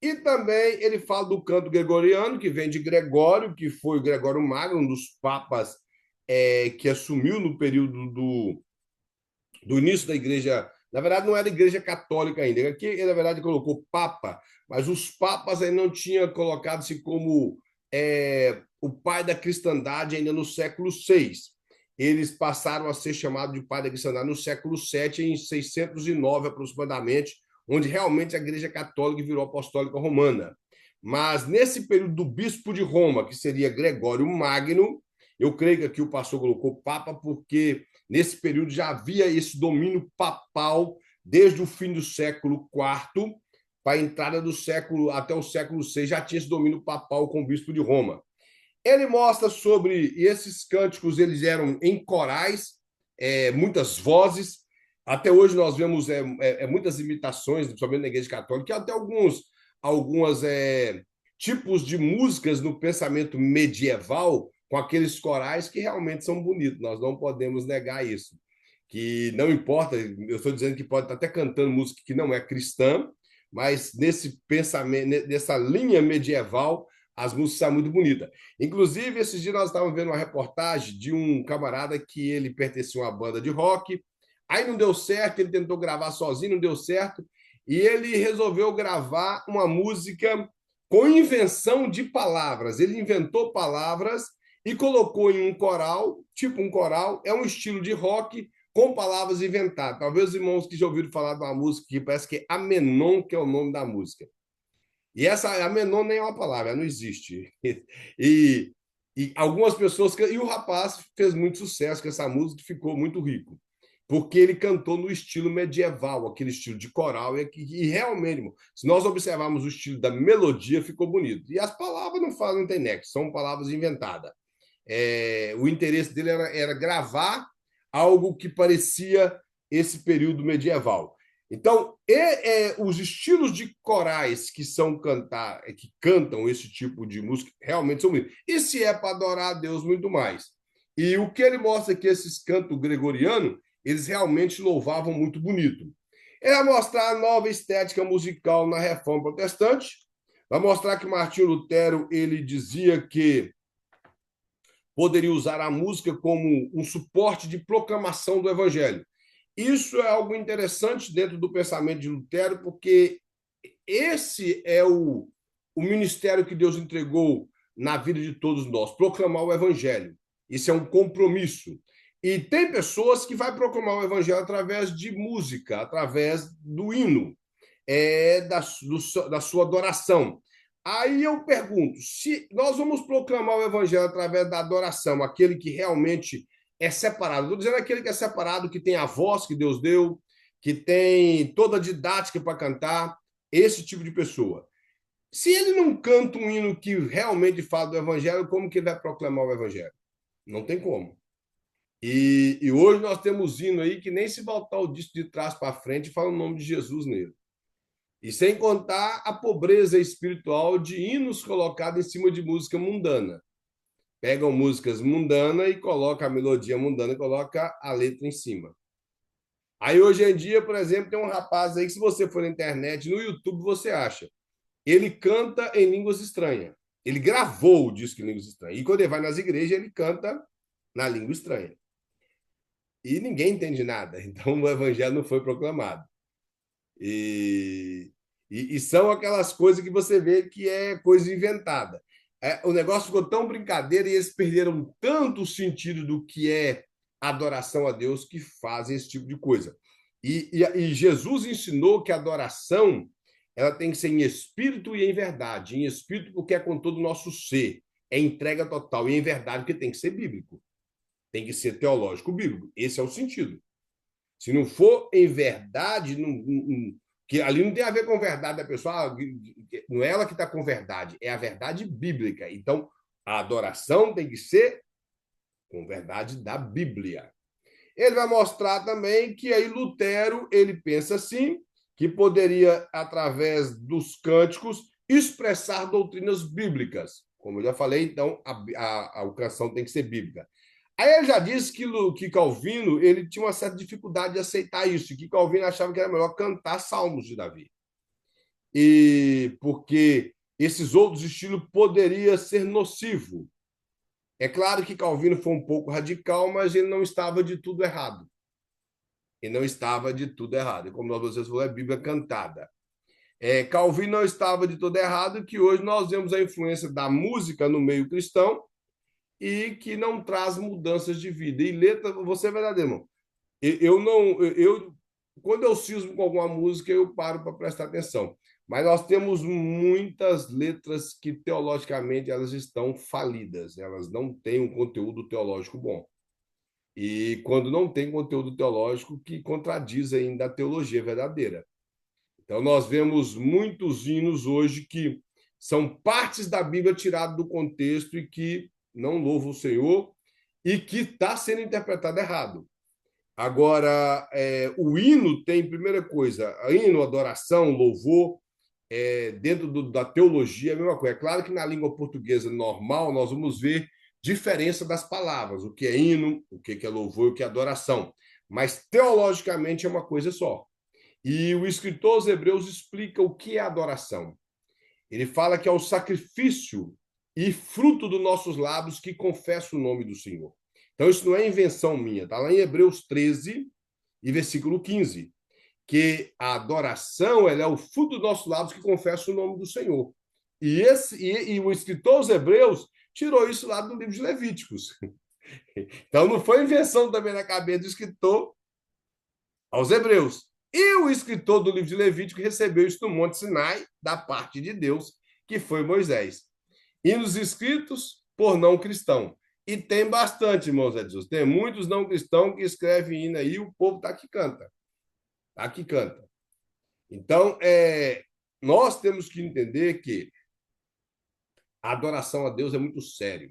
E também ele fala do canto gregoriano, que vem de Gregório, que foi o Gregório Magno, um dos papas que assumiu no período do início da igreja. Na verdade, não era igreja católica ainda. Aqui, ele, na verdade, colocou papa, mas os papas ainda não tinham colocado-se como o pai da cristandade ainda no século VI. Eles passaram a ser chamados de pai da cristandade no século VII, em 609 aproximadamente, onde realmente a Igreja Católica virou apostólica romana. Mas nesse período do bispo de Roma, que seria Gregório Magno, eu creio que aqui o pastor colocou papa, porque nesse período já havia esse domínio papal desde o fim do século IV para a entrada do século até o século VI, já tinha esse domínio papal com o bispo de Roma. Ele mostra sobre esses cânticos, eles eram em corais, muitas vozes. Até hoje nós vemos muitas imitações, principalmente na Igreja Católica, e até alguns tipos de músicas no pensamento medieval, com aqueles corais que realmente são bonitos. Nós não podemos negar isso. Que não importa, eu estou dizendo que pode estar até cantando música que não é cristã, mas nesse pensamento, nessa linha medieval, as músicas são muito bonitas. Inclusive, esses dias nós estávamos vendo uma reportagem de um camarada que ele pertencia a uma banda de rock. Aí não deu certo, ele tentou gravar sozinho, não deu certo, e ele resolveu gravar uma música com invenção de palavras. Ele inventou palavras e colocou em um coral, tipo um coral, é um estilo de rock com palavras inventadas. Talvez os irmãos que já ouviram falar de uma música que parece que é Amenon, que é o nome da música. E essa Amenon nem é uma palavra, não existe. E algumas pessoas... E o rapaz fez muito sucesso com essa música, ficou muito rico, porque ele cantou no estilo medieval, aquele estilo de coral, e realmente, irmão, se nós observarmos o estilo da melodia, ficou bonito. E as palavras não tem nexo, são palavras inventadas. O interesse dele era gravar algo que parecia esse período medieval. Então, os estilos de corais que cantam esse tipo de música realmente são bonitos. E se é para adorar a Deus, muito mais. E o que ele mostra é que esses cantos gregorianos, eles realmente louvavam muito bonito. Ele vai mostrar a nova estética musical na Reforma Protestante, vai mostrar que Martinho Lutero ele dizia que poderia usar a música como um suporte de proclamação do Evangelho. Isso é algo interessante dentro do pensamento de Lutero, porque esse é o ministério que Deus entregou na vida de todos nós, proclamar o Evangelho. Isso é um compromisso. E tem pessoas que vão proclamar o Evangelho através de música, através do hino, da sua adoração. Aí eu pergunto, se nós vamos proclamar o Evangelho através da adoração, aquele que realmente é separado, estou dizendo aquele que é separado, que tem a voz que Deus deu, que tem toda a didática para cantar, esse tipo de pessoa. Se ele não canta um hino que realmente fala do Evangelho, como que ele vai proclamar o Evangelho? Não tem como. E hoje nós temos hino aí que nem se voltar o disco de trás para frente fala o nome de Jesus nele. E sem contar a pobreza espiritual de hinos colocados em cima de música mundana. Pegam músicas mundanas e colocam a melodia mundana e colocam a letra em cima. Aí hoje em dia, por exemplo, tem um rapaz aí que se você for na internet, no YouTube, você acha. Ele canta em línguas estranhas. Ele gravou o disco em línguas estranhas. E quando ele vai nas igrejas, ele canta na língua estranha. E ninguém entende nada. Então o evangelho não foi proclamado. E são aquelas coisas que você vê que é coisa inventada. O negócio ficou tão brincadeira e eles perderam tanto o sentido do que é adoração a Deus que fazem esse tipo de coisa. E Jesus ensinou que a adoração ela tem que ser em espírito e em verdade. Em espírito porque é com todo o nosso ser. É entrega total. E em verdade porque tem que ser bíblico. Tem que ser teológico bíblico. Esse é o sentido. Se não for em verdade, que ali não tem a ver com verdade da pessoa, não é ela que está com verdade, é a verdade bíblica. Então, a adoração tem que ser com verdade da Bíblia. Ele vai mostrar também que aí Lutero, ele pensa assim, que poderia, através dos cânticos, expressar doutrinas bíblicas. Como eu já falei, então, a canção tem que ser bíblica. Aí ele já disse que Calvino ele tinha uma certa dificuldade de aceitar isso, que Calvino achava que era melhor cantar salmos de Davi. E porque esses outros estilos poderia ser nocivo. É claro que Calvino foi um pouco radical, mas ele não estava de tudo errado. Ele não estava de tudo errado. E como nós vocês falou, é Bíblia cantada. Calvino não estava de tudo errado, que hoje nós vemos a influência da música no meio cristão, e que não traz mudanças de vida. E letra, você é verdadeiro, irmão. Quando eu cismo com alguma música, eu paro para prestar atenção. Mas nós temos muitas letras que, teologicamente, elas estão falidas. Elas não têm um conteúdo teológico bom. E quando não tem conteúdo teológico, que contradiz ainda a teologia verdadeira. Então, nós vemos muitos hinos hoje que são partes da Bíblia tiradas do contexto e que não louvam o Senhor e que está sendo interpretado errado. Agora, o hino tem, primeira coisa, hino, adoração, louvor, dentro da teologia é a mesma coisa. É claro que na língua portuguesa normal nós vamos ver diferença das palavras, o que é hino, o que é louvor e o que é adoração. Mas teologicamente é uma coisa só. E o escritor aos Hebreus explica o que é adoração. Ele fala que é o sacrifício e fruto dos nossos lábios que confessa o nome do Senhor. Então, isso não é invenção minha. Está lá em Hebreus 13 e versículo 15, que a adoração ela é o fruto dos nossos lábios que confessa o nome do Senhor. E o escritor aos Hebreus tirou isso lá do livro de Levíticos. Então, não foi invenção também na cabeça do escritor aos Hebreus. E o escritor do livro de Levítico recebeu isso no Monte Sinai, da parte de Deus, que foi Moisés. Hinos escritos por não cristão. E tem bastante, irmãos de Jesus. Tem muitos não cristãos que escrevem hino aí e o povo está que canta. Está que canta. Então, nós temos que entender que a adoração a Deus é muito sério.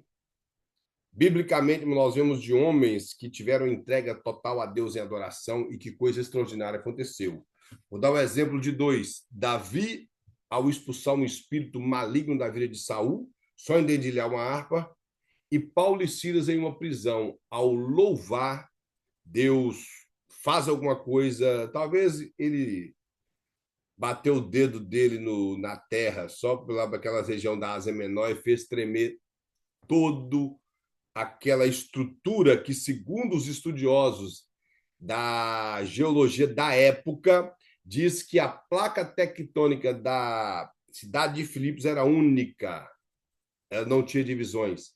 Biblicamente, nós vemos de homens que tiveram entrega total a Deus em adoração e que coisa extraordinária aconteceu. Vou dar um exemplo de dois. Davi, ao expulsar um espírito maligno da vida de Saul, só em dedilhar uma harpa, e Paulo e Silas em uma prisão, ao louvar, Deus faz alguma coisa, talvez ele bateu o dedo dele na terra, só lá naquela região da Ásia Menor, e fez tremer todo aquela estrutura que, segundo os estudiosos da geologia da época, diz que a placa tectônica da cidade de Filipos era única, ela não tinha divisões.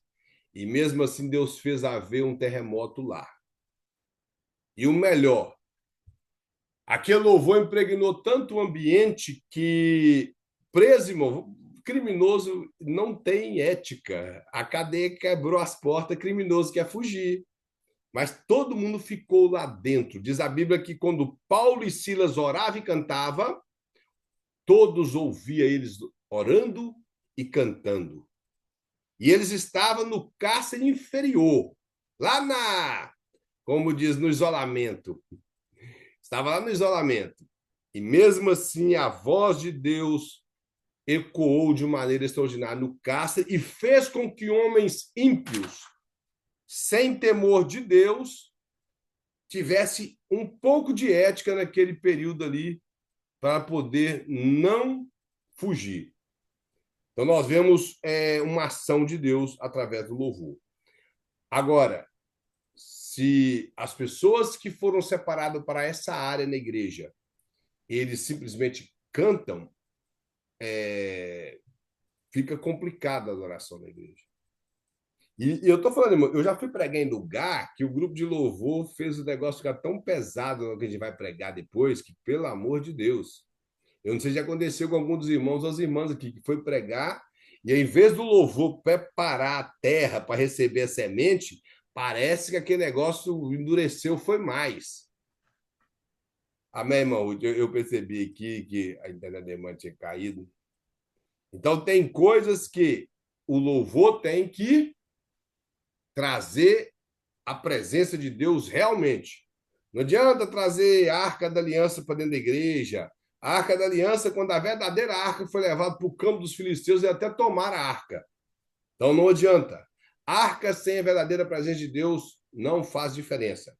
E mesmo assim, Deus fez haver um terremoto lá. E o melhor, aquele louvor impregnou tanto o ambiente que criminoso não tem ética. A cadeia quebrou as portas, criminoso quer fugir. Mas todo mundo ficou lá dentro. Diz a Bíblia que quando Paulo e Silas oravam e cantavam, todos ouviam eles orando e cantando. E eles estavam no cárcere inferior, como diz, no isolamento. Estava lá no isolamento. E mesmo assim, a voz de Deus ecoou de maneira extraordinária no cárcere e fez com que homens ímpios, sem temor de Deus, tivesse um pouco de ética naquele período ali para poder não fugir. Então, nós vemos uma ação de Deus através do louvor. Agora, se as pessoas que foram separadas para essa área na igreja, eles simplesmente cantam, fica complicada a adoração na igreja. E eu estou falando, irmão, eu já fui pregar em lugar que o grupo de louvor fez o negócio ficar tão pesado no que a gente vai pregar depois, que, pelo amor de Deus, eu não sei se já aconteceu com algum dos irmãos ou as irmãs aqui, que foi pregar, e ao invés do louvor preparar a terra para receber a semente, parece que aquele negócio endureceu, foi mais. Amém, irmão? Eu percebi aqui que a internet da irmã tinha caído. Então, tem coisas que o louvor tem que trazer a presença de Deus realmente. Não adianta trazer a Arca da Aliança para dentro da igreja. A Arca da Aliança, quando a verdadeira arca foi levada para o campo dos filisteus, e até tomar a arca. Então, não adianta. Arca sem a verdadeira presença de Deus não faz diferença.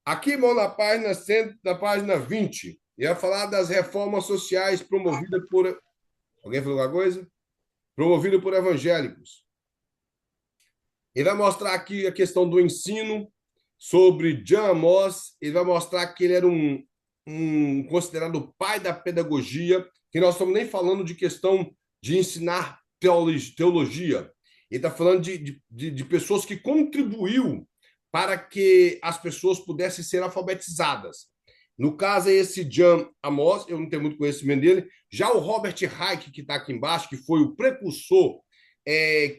Aqui, irmão, na página 20, ia falar das reformas sociais promovidas por... Alguém falou alguma coisa? Promovidas por evangélicos. Ele vai mostrar aqui a questão do ensino sobre John Amos. Ele vai mostrar que ele era considerado pai da pedagogia, que nós estamos nem falando de questão de ensinar teologia. Ele está falando de pessoas que contribuiu para que as pessoas pudessem ser alfabetizadas. No caso, é esse John Amos, eu não tenho muito conhecimento dele. Já o Robert Reich, que está aqui embaixo, que foi o precursor,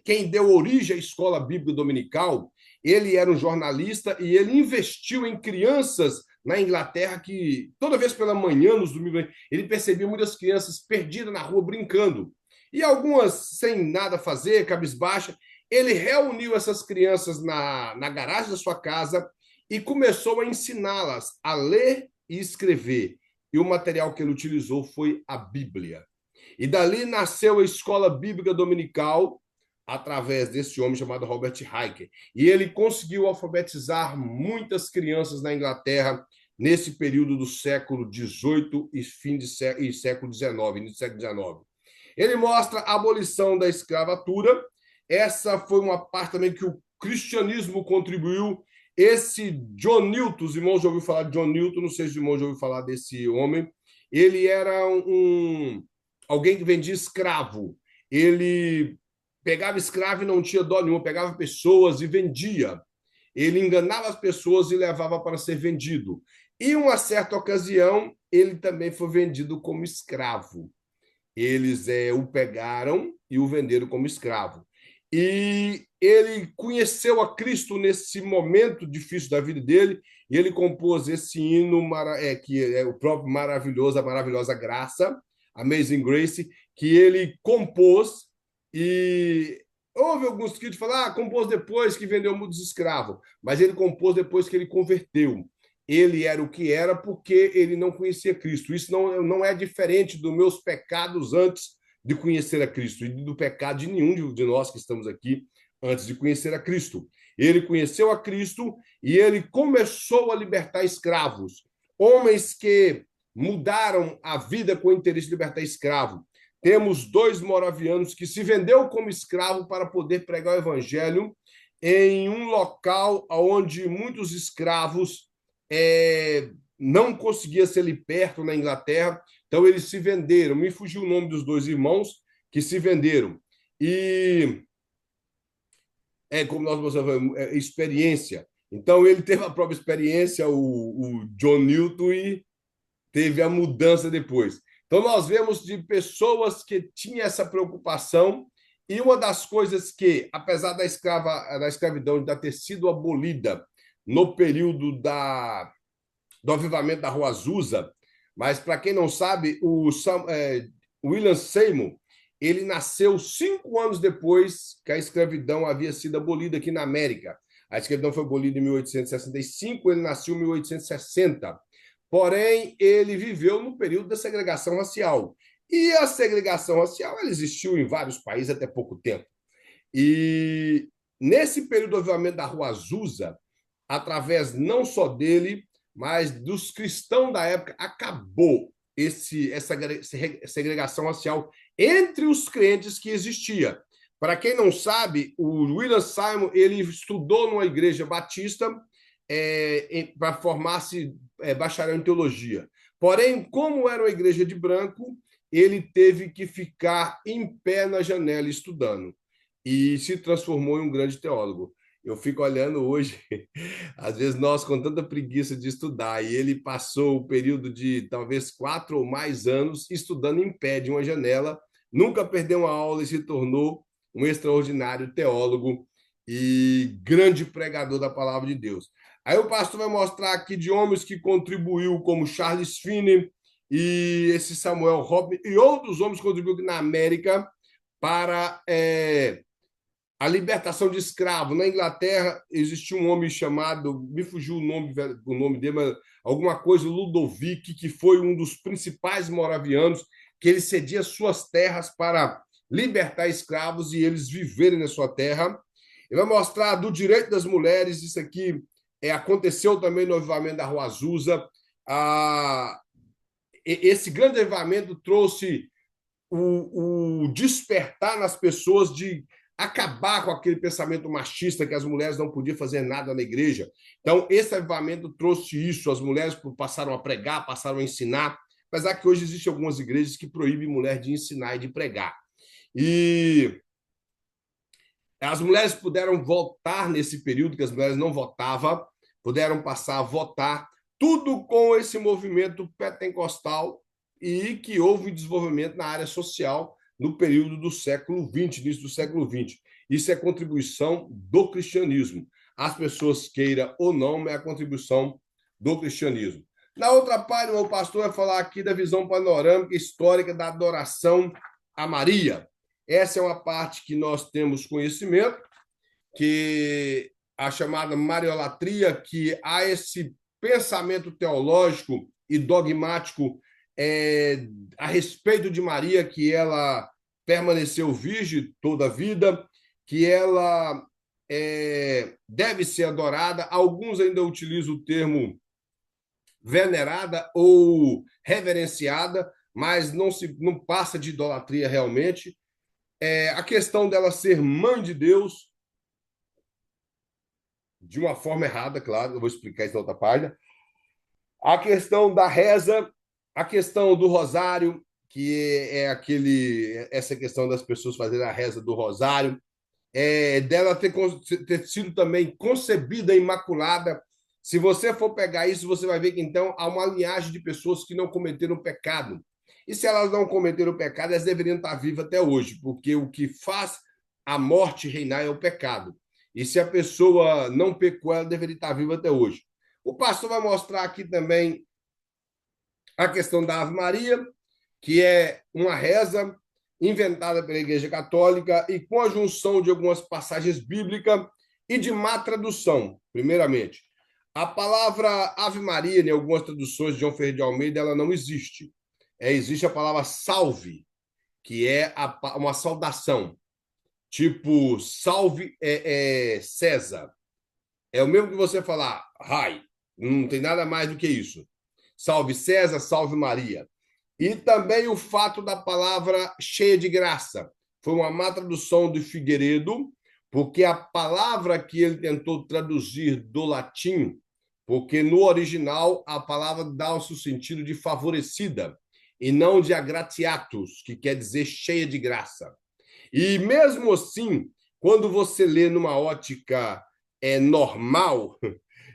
quem deu origem à escola bíblica dominical, ele era um jornalista e ele investiu em crianças na Inglaterra que, toda vez pela manhã, nos domingos, ele percebia muitas crianças perdidas na rua brincando. E algumas sem nada a fazer, cabisbaixa. Ele reuniu essas crianças na garagem da sua casa e começou a ensiná-las a ler e escrever. E o material que ele utilizou foi a Bíblia. E dali nasceu a Escola Bíblica Dominical, através desse homem chamado Robert Reich. E ele conseguiu alfabetizar muitas crianças na Inglaterra nesse período do século XVIII e século XIX, início do século XIX. Ele mostra a abolição da escravatura. Essa foi uma parte também que o cristianismo contribuiu. Esse John Newton, os irmãos já ouviram falar de John Newton, não sei se os irmãos já ouviram falar desse homem. Ele era alguém que vendia escravo. Ele pegava escravo e não tinha dó nenhuma, pegava pessoas e vendia. Ele enganava as pessoas e levava para ser vendido. E, em uma certa ocasião, ele também foi vendido como escravo. Eles o pegaram e o venderam como escravo. E ele conheceu a Cristo nesse momento difícil da vida dele, e ele compôs esse hino, que é o próprio maravilhoso, a maravilhosa graça, Amazing Grace, que ele compôs, e houve alguns que falam, compôs depois que vendeu muitos escravos, mas ele compôs depois que ele converteu. Ele era o que era porque ele não conhecia Cristo. Isso não é diferente dos meus pecados antes de conhecer a Cristo e do pecado de nenhum de nós que estamos aqui antes de conhecer a Cristo. Ele conheceu a Cristo e ele começou a libertar escravos, homens que mudaram a vida com o interesse de libertar escravo. Temos 2 moravianos que se vendeu como escravo para poder pregar o evangelho em um local onde muitos escravos não conseguiam ser ali perto, na Inglaterra. Então, eles se venderam. Me fugiu o nome dos 2 irmãos que se venderam. E como nós mostramos, experiência. Então, ele teve a própria experiência, o John Newton, e teve a mudança depois. Então, nós vemos de pessoas que tinham essa preocupação, e uma das coisas que, apesar da escravidão já ter sido abolida no período do avivamento da Rua Azusa, mas, para quem não sabe, William Seymour, ele nasceu 5 anos depois que a escravidão havia sido abolida aqui na América. A escravidão foi abolida em 1865, ele nasceu em 1860. Porém, ele viveu no período da segregação racial. E a segregação racial ela existiu em vários países até pouco tempo. E nesse período do avivamento da Rua Azusa, através não só dele, mas dos cristãos da época, acabou essa segregação racial entre os crentes que existia. Para quem não sabe, o William Seymour ele estudou numa igreja batista para formar-se bacharel em teologia. Porém, como era uma igreja de branco, ele teve que ficar em pé na janela estudando e se transformou em um grande teólogo. Eu fico olhando hoje, às vezes nós com tanta preguiça de estudar, e ele passou o período de talvez 4 ou mais anos estudando em pé de uma janela, nunca perdeu uma aula e se tornou um extraordinário teólogo e grande pregador da palavra de Deus. Aí o pastor vai mostrar aqui de homens que contribuiu, como Charles Finney e esse Samuel Hopkins, e outros homens que contribuíram na América para a libertação de escravos. Na Inglaterra, existia um homem chamado, me fugiu o nome dele, mas alguma coisa, Ludovic, que foi um dos principais moravianos, que ele cedia suas terras para libertar escravos e eles viverem na sua terra. Ele vai mostrar do direito das mulheres, isso aqui aconteceu também no avivamento da Rua Azusa. Esse grande avivamento trouxe o despertar nas pessoas de acabar com aquele pensamento machista que as mulheres não podiam fazer nada na igreja. Então, esse avivamento trouxe isso. As mulheres passaram a pregar, passaram a ensinar, apesar que hoje existem algumas igrejas que proíbem mulher de ensinar e de pregar. E as mulheres puderam votar nesse período que as mulheres não votavam, puderam passar a votar, tudo com esse movimento pentecostal e que houve desenvolvimento na área social no período do século XX, início do século XX. Isso é contribuição do cristianismo. As pessoas queiram ou não, é a contribuição do cristianismo. Na outra página, o pastor vai falar aqui da visão panorâmica histórica da adoração a Maria. Essa é uma parte que nós temos conhecimento, que a chamada mariolatria, que há esse pensamento teológico e dogmático a respeito de Maria, que ela permaneceu virgem toda a vida, que ela deve ser adorada. Alguns ainda utilizam o termo venerada ou reverenciada, mas não passa de idolatria realmente. A questão dela ser mãe de Deus, de uma forma errada, claro, eu vou explicar isso na outra página. A questão da reza, a questão do rosário, que essa questão das pessoas fazerem a reza do rosário, dela ter sido também concebida imaculada. Se você for pegar isso, você vai ver que então há uma linhagem de pessoas que não cometeram pecado. E se elas não cometeram pecado, elas deveriam estar vivas até hoje, porque o que faz a morte reinar é o pecado. E se a pessoa não pecou, ela deveria estar viva até hoje. O pastor vai mostrar aqui também a questão da Ave Maria, que é uma reza inventada pela Igreja Católica e com a junção de algumas passagens bíblicas e de má tradução, primeiramente. A palavra Ave Maria, em algumas traduções de João Ferreira de Almeida, ela não existe. Existe a palavra salve, que é uma saudação, tipo salve César, É o mesmo que você falar, Rai, não tem nada mais do que isso. Salve César, salve Maria. E também o fato da palavra cheia de graça. Foi uma má tradução de Figueiredo, porque a palavra que ele tentou traduzir do latim, porque no original a palavra dá o seu sentido de favorecida, e não de agratiatus, que quer dizer cheia de graça. E mesmo assim, quando você lê numa ótica normal,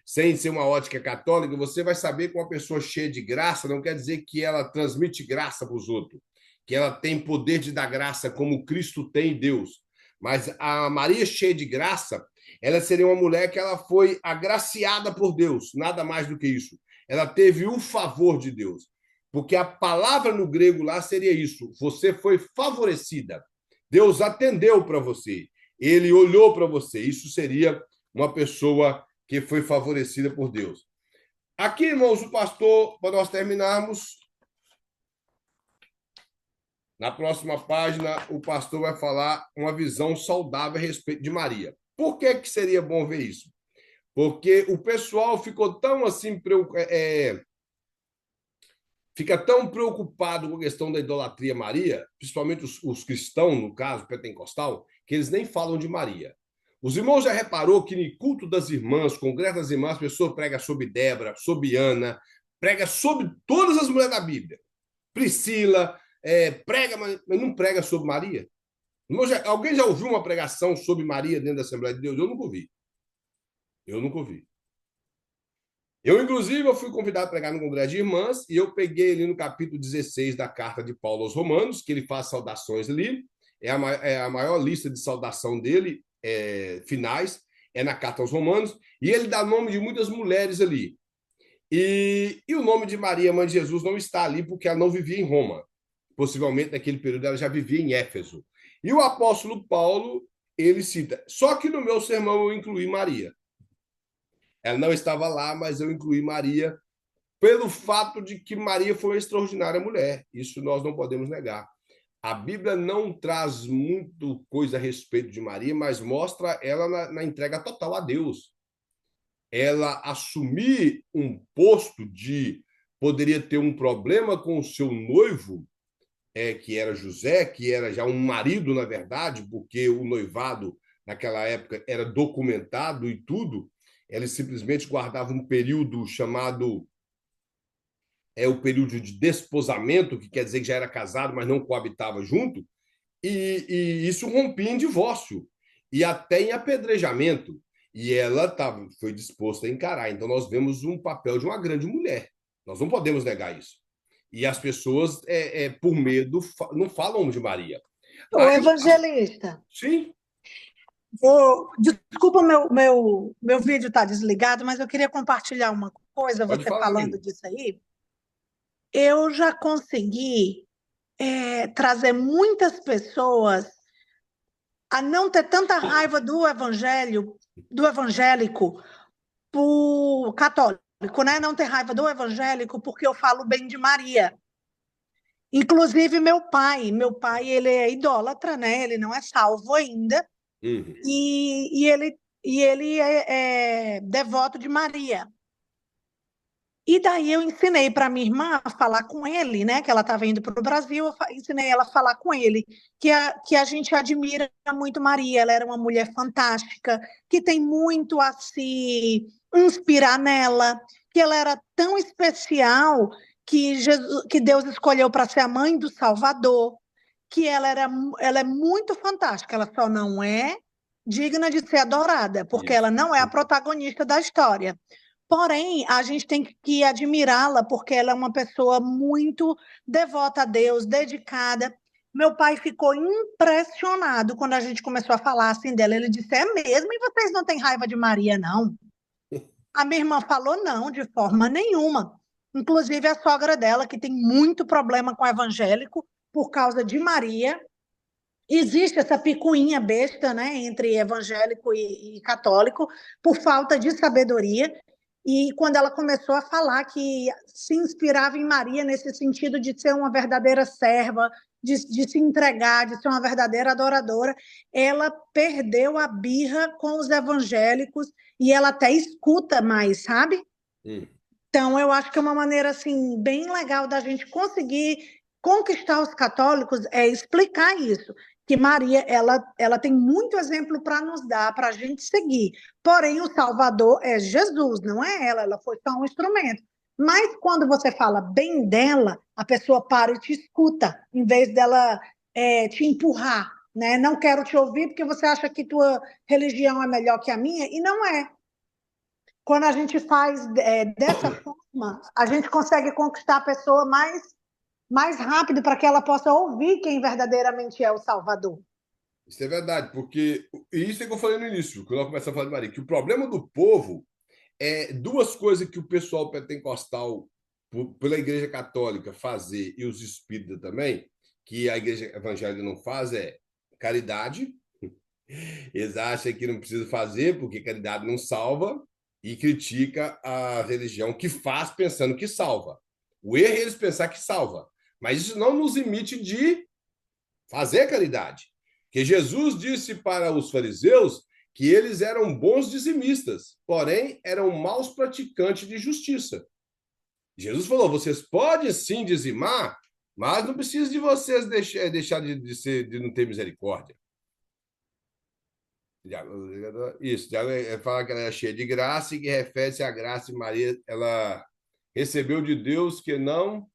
sem ser uma ótica católica, você vai saber que uma pessoa cheia de graça não quer dizer que ela transmite graça para os outros, que ela tem poder de dar graça como Cristo tem em Deus. Mas a Maria cheia de graça, ela seria uma mulher que ela foi agraciada por Deus, nada mais do que isso. Ela teve o favor de Deus. Porque a palavra no grego lá seria isso: você foi favorecida. Deus atendeu para você. Ele olhou para você. Isso seria uma pessoa que foi favorecida por Deus. Aqui, irmãos, o pastor, para nós terminarmos, na próxima página, o pastor vai falar uma visão saudável a respeito de Maria. Por que seria bom ver isso? Porque o pessoal ficou tão assim, fica tão preocupado com a questão da idolatria a Maria, principalmente os cristãos, no caso, pentecostal, que eles nem falam de Maria. Os irmãos já reparou que no culto das irmãs, congresso das irmãs, a pessoa prega sobre Débora, sobre Ana, prega sobre todas as mulheres da Bíblia. Priscila, prega, mas não prega sobre Maria. Alguém já ouviu uma pregação sobre Maria dentro da Assembleia de Deus? Eu nunca ouvi. Inclusive, eu fui convidado a pregar no Congresso de Irmãs e eu peguei ali no capítulo 16 da carta de Paulo aos Romanos, que ele faz saudações ali. É a maior lista de saudação dele, finais, é na carta aos Romanos. E ele dá nome de muitas mulheres ali. E o nome de Maria, mãe de Jesus, não está ali porque ela não vivia em Roma. Possivelmente, naquele período, ela já vivia em Éfeso. E o apóstolo Paulo, ele cita, só que no meu sermão eu incluí Maria. Ela não estava lá, mas eu incluí Maria pelo fato de que Maria foi uma extraordinária mulher. Isso nós não podemos negar. A Bíblia não traz muito coisa a respeito de Maria, mas mostra ela na entrega total a Deus. Ela assumir um posto de poderia ter um problema com o seu noivo, que era José, que era já um marido, na verdade, porque o noivado naquela época era documentado e tudo. Ela simplesmente guardava um período chamado o período de desposamento, que quer dizer que já era casado, mas não coabitava junto, e isso rompia em divórcio e até em apedrejamento. E ela foi disposta a encarar. Então, nós vemos um papel de uma grande mulher. Nós não podemos negar isso. E as pessoas, por medo, não falam de Maria. O evangelista. Sim. Desculpa, meu vídeo está desligado, mas eu queria compartilhar uma coisa, Pode você falar, falando amigo. disso aí. Eu já consegui trazer muitas pessoas a não ter tanta raiva do evangélico pro católico, né? Não ter raiva do evangélico porque eu falo bem de Maria. Inclusive meu pai, ele é idólatra, né? Ele não é salvo ainda. Uhum. E ele é devoto de Maria. E daí eu ensinei para minha irmã a falar com ele, né? Que ela estava indo para o Brasil, eu ensinei ela a falar com ele, que a gente admira muito Maria. Ela era uma mulher fantástica, que tem muito a se inspirar nela, que ela era tão especial que Deus escolheu para ser a mãe do Salvador, que ela é muito fantástica, ela só não é digna de ser adorada, porque ela não é a protagonista da história. Porém, a gente tem que admirá-la, porque ela é uma pessoa muito devota a Deus, dedicada. Meu pai ficou impressionado quando a gente começou a falar assim dela. Ele disse, é mesmo? E vocês não têm raiva de Maria, não? A minha irmã falou, não, de forma nenhuma. Inclusive a sogra dela, que tem muito problema com o evangélico, por causa de Maria. Existe essa picuinha besta, né, entre evangélico e católico, por falta de sabedoria. E quando ela começou a falar que se inspirava em Maria nesse sentido de ser uma verdadeira serva, de se entregar, de ser uma verdadeira adoradora, ela perdeu a birra com os evangélicos e ela até escuta mais, sabe? Hum. Então, eu acho que é uma maneira assim bem legal da gente conseguir conquistar os católicos é explicar isso, que Maria ela tem muito exemplo para nos dar, para a gente seguir. Porém, o Salvador é Jesus, não é ela, ela foi só um instrumento. Mas quando você fala bem dela, a pessoa para e te escuta, em vez dela te empurrar, né? Não quero te ouvir porque você acha que tua religião é melhor que a minha, e não é. Quando a gente faz dessa forma, a gente consegue conquistar a pessoa mais rápido para que ela possa ouvir quem verdadeiramente é o Salvador. Isso é verdade, porque e isso é que eu falei no início, quando eu começo a falar de Maria, que o problema do povo é duas coisas que o pessoal pentecostal, pela Igreja Católica, fazer, e os espíritas também, que a Igreja Evangélica não faz, é caridade. Eles acham que não precisa fazer, porque caridade não salva, e critica a religião que faz pensando que salva. O erro é eles pensar que salva. Mas isso não nos imite de fazer caridade. Porque Jesus disse para os fariseus que eles eram bons dizimistas, porém eram maus praticantes de justiça. Jesus falou: vocês podem sim dizimar, mas não precisa de vocês deixar de não ter misericórdia. Isso, fala que ela é cheia de graça e que refere-se à graça de Maria. Ela recebeu de Deus que não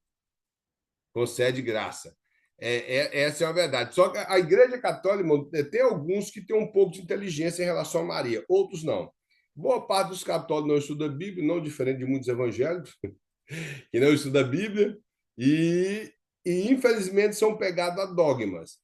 concede graça. Essa é uma verdade. Só que a Igreja Católica tem alguns que têm um pouco de inteligência em relação a Maria, outros não. Boa parte dos católicos não estuda a Bíblia, não diferente de muitos evangélicos, que não estudam a Bíblia, e infelizmente são pegados a dogmas.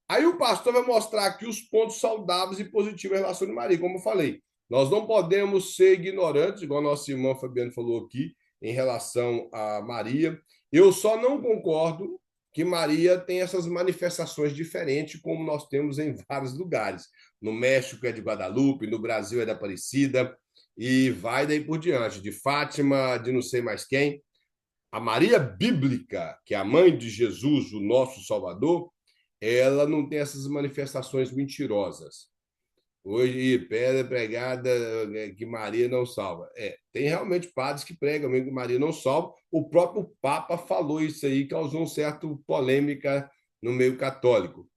Aí o pastor vai mostrar aqui os pontos saudáveis e positivos em relação a Maria, como eu falei. Nós não podemos ser ignorantes, igual a nossa irmã Fabiana falou aqui, em relação a Maria. Eu só não concordo que Maria tem essas manifestações diferentes, como nós temos em vários lugares. No México é de Guadalupe, no Brasil é da Aparecida, e vai daí por diante, de Fátima, de não sei mais quem. A Maria bíblica, que é a mãe de Jesus, o nosso Salvador, ela não tem essas manifestações mentirosas. Hoje, pedra pregada que Maria não salva. Tem realmente padres que pregam mesmo que Maria não salva. O próprio Papa falou isso aí, causou uma certa polêmica no meio católico.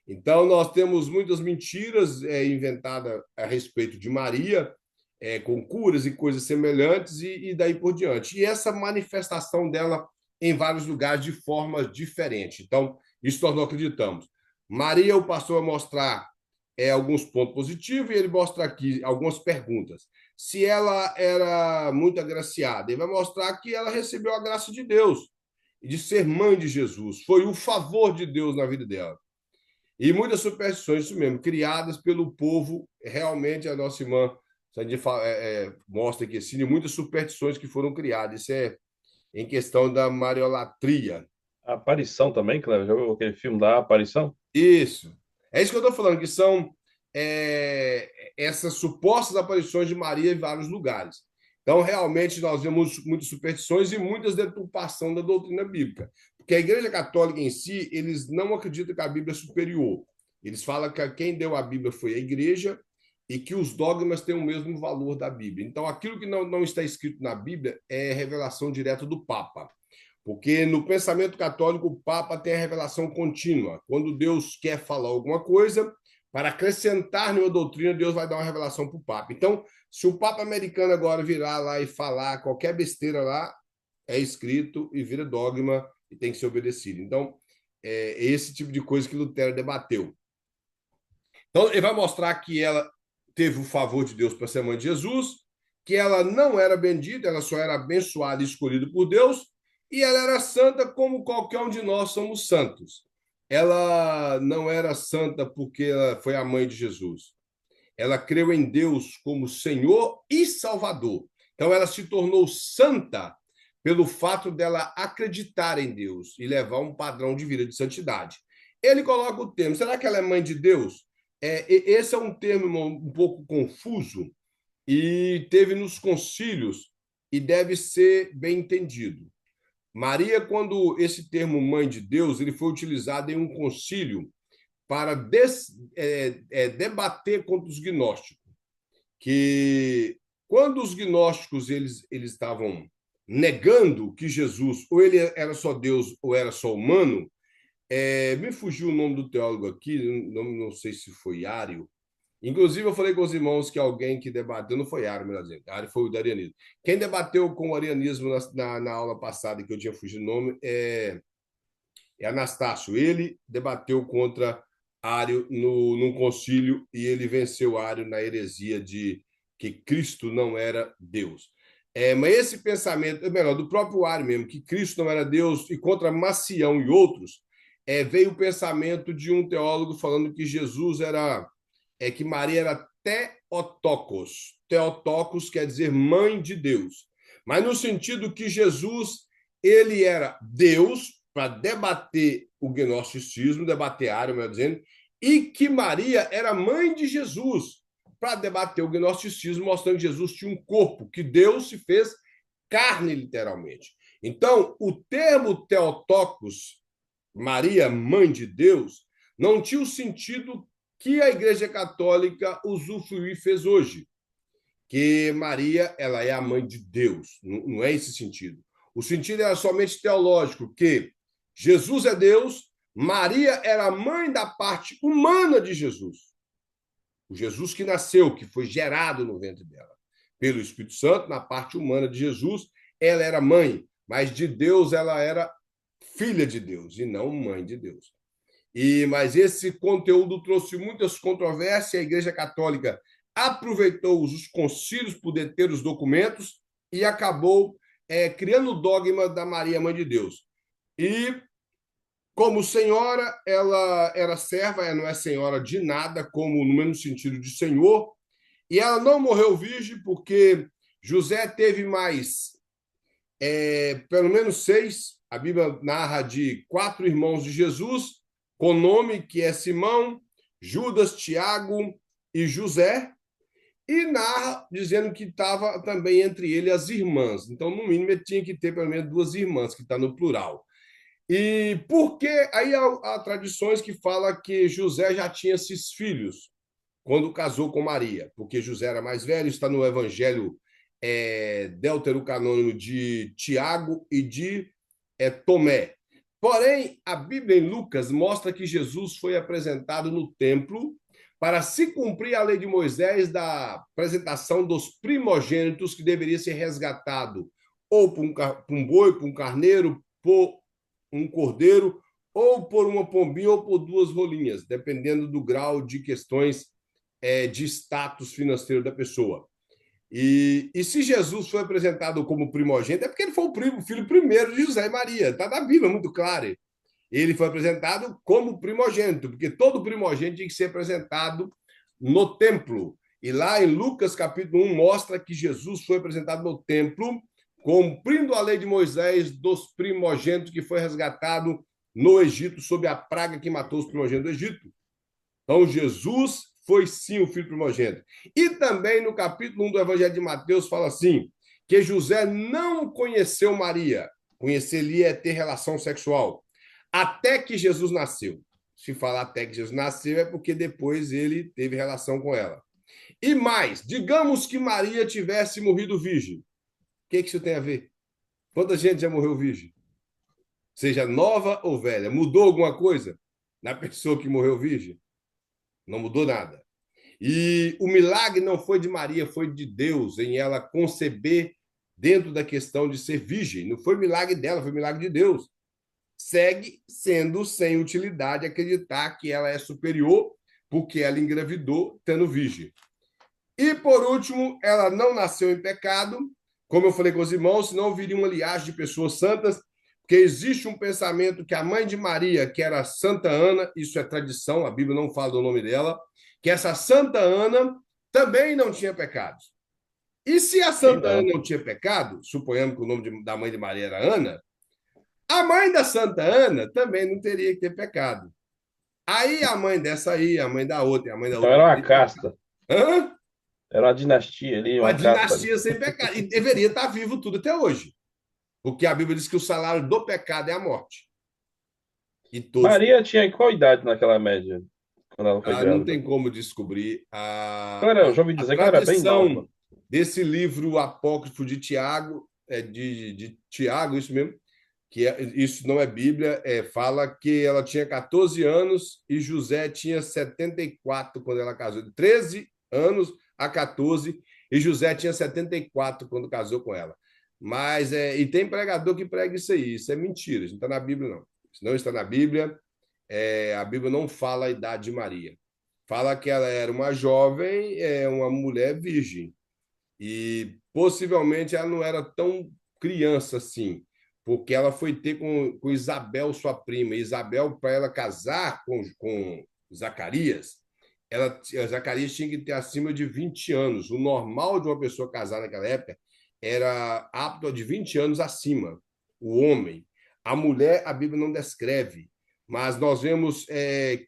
Então, nós temos muitas mentiras inventadas a respeito de Maria, com curas e coisas semelhantes, e daí por diante. E essa manifestação dela em vários lugares de formas diferentes. Então, isso nós não acreditamos. Maria, o pastor vai mostrar alguns pontos positivos, e ele mostra aqui algumas perguntas. Se ela era muito agraciada, ele vai mostrar que ela recebeu a graça de Deus, e de ser mãe de Jesus. Foi o favor de Deus na vida dela. E muitas superstições, isso mesmo, criadas pelo povo, realmente a nossa irmã mostra aqui, assim, muitas superstições que foram criadas. Isso é em questão da mariolatria. A Aparição também, Cleber, já viu aquele filme da Aparição? Isso. É isso que eu estou falando, que são essas supostas aparições de Maria em vários lugares. Então, realmente, nós vemos muitas superstições e muitas deturpação da doutrina bíblica. Porque a Igreja Católica em si, eles não acreditam que a Bíblia é superior. Eles falam que quem deu a Bíblia foi a Igreja e que os dogmas têm o mesmo valor da Bíblia. Então, aquilo que não está escrito na Bíblia é revelação direta do Papa. Porque no pensamento católico, o Papa tem a revelação contínua. Quando Deus quer falar alguma coisa, para acrescentar numa doutrina, Deus vai dar uma revelação para o Papa. Então, se o Papa americano agora virar lá e falar qualquer besteira lá, é escrito e vira dogma e tem que ser obedecido. Então, é esse tipo de coisa que Lutero debateu. Então, ele vai mostrar que ela teve o favor de Deus para ser mãe de Jesus, que ela não era bendita, ela só era abençoada e escolhida por Deus, e ela era santa como qualquer um de nós somos santos. Ela não era santa porque ela foi a mãe de Jesus. Ela creu em Deus como Senhor e Salvador. Então, ela se tornou santa pelo fato dela acreditar em Deus e levar um padrão de vida de santidade. Ele coloca o termo, será que ela é mãe de Deus? Esse é um termo um pouco confuso e teve nos concílios e deve ser bem entendido. Maria, quando esse termo mãe de Deus, ele foi utilizado em um concílio para debater contra os gnósticos, que quando os gnósticos eles estavam negando que Jesus ou ele era só Deus ou era só humano, me fugiu o nome do teólogo aqui, não sei se foi Ário. Inclusive, eu falei com os irmãos que alguém que debateu, não foi Ário, melhor dizendo, Ário foi o do arianismo. Quem debateu com o arianismo na aula passada, que eu tinha fugido o nome, é Anastácio. Ele debateu contra Ário num concílio e ele venceu Ário na heresia de que Cristo não era Deus. Mas esse pensamento, melhor, do próprio Ário mesmo, que Cristo não era Deus, e contra Macião e outros, veio o pensamento de um teólogo falando que Jesus que Maria era Theotokos. Theotokos quer dizer mãe de Deus. Mas no sentido que Jesus, ele era Deus, para debater o gnosticismo, debater Ário, melhor dizendo, e que Maria era mãe de Jesus, para debater o gnosticismo, mostrando que Jesus tinha um corpo, que Deus se fez carne, literalmente. Então, o termo Theotokos, Maria, mãe de Deus, não tinha o sentido que a Igreja Católica usufruiu e fez hoje, que Maria ela é a mãe de Deus, não é esse sentido. O sentido era somente teológico, que Jesus é Deus, Maria era a mãe da parte humana de Jesus. O Jesus que nasceu, que foi gerado no ventre dela. Pelo Espírito Santo, na parte humana de Jesus, ela era mãe, mas de Deus ela era filha de Deus e não mãe de Deus. Mas esse conteúdo trouxe muitas controvérsias. A Igreja Católica aproveitou os concílios por deter os documentos e acabou criando o dogma da Maria, mãe de Deus. E, como senhora, ela era serva, ela não é senhora de nada, como no mesmo sentido de senhor, e ela não morreu virgem porque José teve mais, pelo menos 6, a Bíblia narra de 4 irmãos de Jesus, com nome que é Simão, Judas, Tiago e José, e narra dizendo que estava também entre ele as irmãs. Então, no mínimo, ele tinha que ter pelo menos 2 irmãs, que está no plural. E por que? Aí há tradições que falam que José já tinha esses filhos quando casou com Maria, porque José era mais velho, está no Evangelho deuterocanônico de Tiago e de Tomé. Porém, a Bíblia em Lucas mostra que Jesus foi apresentado no templo para se cumprir a lei de Moisés da apresentação dos primogênitos, que deveria ser resgatado ou por um boi, por um carneiro, por um cordeiro, ou por uma pombinha, ou por 2 rolinhas, dependendo do grau de questões de status financeiro da pessoa. E se Jesus foi apresentado como primogênito, é porque ele foi o filho primeiro de José e Maria. Está na Bíblia, muito claro. Ele foi apresentado como primogênito, porque todo primogênito tinha que ser apresentado no templo. E lá em Lucas, capítulo 1, mostra que Jesus foi apresentado no templo, cumprindo a lei de Moisés dos primogênitos, que foi resgatado no Egito, sob a praga que matou os primogênitos do Egito. Então, Jesus foi sim o filho primogênito. E também no capítulo 1 do Evangelho de Mateus fala assim, que José não conheceu Maria. Conhecer-lhe é ter relação sexual. Até que Jesus nasceu. Se falar até que Jesus nasceu, é porque depois ele teve relação com ela. E mais, digamos que Maria tivesse morrido virgem. O que isso tem a ver? Quanta gente já morreu virgem? Seja nova ou velha. Mudou alguma coisa na pessoa que morreu virgem? Não mudou nada. E o milagre não foi de Maria, foi de Deus, em ela conceber dentro da questão de ser virgem. Não foi milagre dela, foi milagre de Deus. Segue sendo sem utilidade acreditar que ela é superior porque ela engravidou tendo virgem. E, por último, ela não nasceu em pecado, como eu falei com os irmãos, senão viria uma linhagem de pessoas santas, porque existe um pensamento que a mãe de Maria, que era Santa Ana, isso é tradição, a Bíblia não fala do nome dela, que essa Santa Ana também não tinha pecados. E se a Santa Ana não tinha pecado, suponhamos que o nome da mãe de Maria era Ana, a mãe da Santa Ana também não teria que ter pecado. Aí a mãe dessa aí, a mãe da outra, a mãe da outra. Então era uma casta. Hã? Era uma dinastia ali, Uma casta. dinastia sem pecado. E deveria estar vivo tudo até hoje. Porque a Bíblia diz que o salário do pecado é a morte. E todos. Maria tinha qual idade naquela média, quando ela foi Não grávida? tem como descobrir. Eu já ouvi A dizer que ela era bem tradição nova. desse livro apócrifo de Tiago, de Tiago, isso mesmo, isso não é Bíblia, fala que ela tinha 14 anos e José tinha 74 quando ela casou. De 13 anos a 14, e José tinha 74 quando casou com ela. Mas, e tem pregador que prega isso aí, isso é mentira, isso não está na Bíblia, não. Isso não está na Bíblia, a Bíblia não fala a idade de Maria. Fala que ela era uma jovem, uma mulher virgem. E possivelmente ela não era tão criança assim, porque ela foi ter com Isabel, sua prima. Isabel, para ela casar com Zacarias, Zacarias tinha que ter acima de 20 anos. O normal de uma pessoa casar naquela época era apto de 20 anos acima, o homem. A mulher, a Bíblia não descreve, mas nós vemos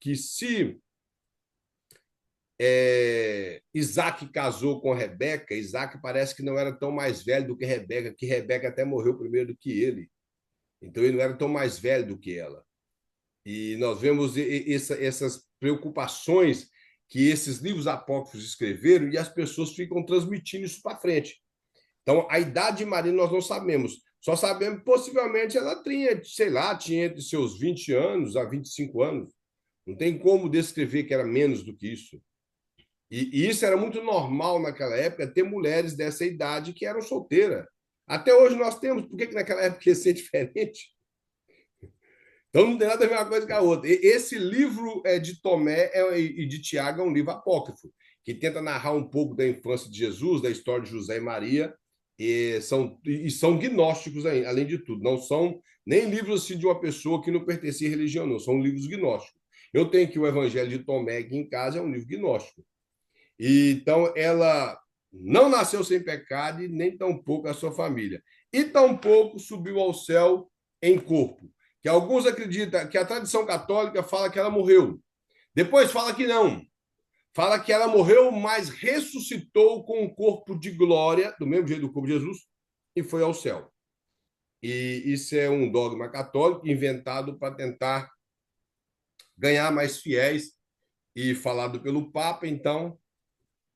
que se Isaac casou com Rebeca, Isaac parece que não era tão mais velho do que Rebeca até morreu primeiro do que ele. Então ele não era tão mais velho do que ela. E nós vemos essas preocupações que esses livros apócrifos escreveram e as pessoas ficam transmitindo isso para frente. Então, a idade de Maria nós não sabemos. Só sabemos que possivelmente ela tinha, sei lá, tinha entre seus 20 anos a 25 anos. Não tem como descrever que era menos do que isso. E isso era muito normal naquela época, ter mulheres dessa idade que eram solteiras. Até hoje nós temos, por que naquela época ia ser diferente? Então não tem nada a ver uma coisa com a outra. Esse livro de Tomé e de Tiago é um livro apócrifo, que tenta narrar um pouco da infância de Jesus, da história de José e Maria, e são gnósticos, além de tudo. Não são nem livros assim, de uma pessoa que não pertencia à religião, não. São livros gnósticos. Eu tenho aqui o Evangelho de Tomé aqui em casa, é um livro gnóstico. Então, ela não nasceu sem pecado e nem tampouco a sua família. E tampouco subiu ao céu em corpo. Que alguns acreditam que a tradição católica fala que ela morreu. Depois fala que não. Fala que ela morreu, mas ressuscitou com um corpo de glória, do mesmo jeito do corpo de Jesus, e foi ao céu. E isso é um dogma católico inventado para tentar ganhar mais fiéis e falado pelo Papa, então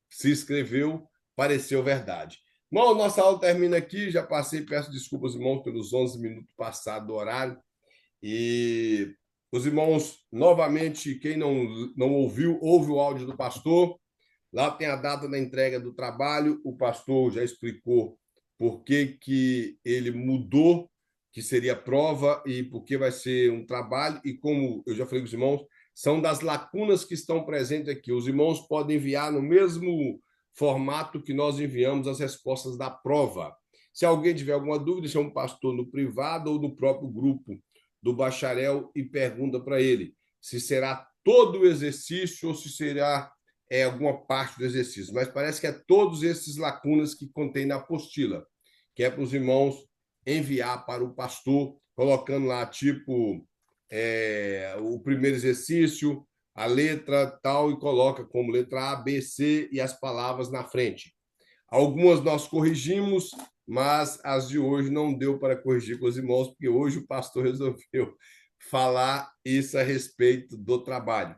se escreveu, pareceu verdade. Bom, nossa aula termina aqui, já passei, peço desculpas, irmãos, pelos 11 minutos passados do horário. E os irmãos, novamente, quem não ouviu, ouve o áudio do pastor. Lá tem a data da entrega do trabalho. O pastor já explicou por que ele mudou, que seria prova, e por que vai ser um trabalho. E como eu já falei com os irmãos, são das lacunas que estão presentes aqui. Os irmãos podem enviar no mesmo formato que nós enviamos as respostas da prova. Se alguém tiver alguma dúvida, chama o pastor no privado ou no próprio grupo do bacharel e pergunta para ele se será todo o exercício ou se será alguma parte do exercício. Mas parece que é todos esses lacunas que contém na apostila, que é para os irmãos enviar para o pastor, colocando lá, tipo, o primeiro exercício, a letra tal, e coloca como letra A, B, C e as palavras na frente. Algumas nós corrigimos, mas as de hoje não deu para corrigir com os irmãos, porque hoje o pastor resolveu falar isso a respeito do trabalho.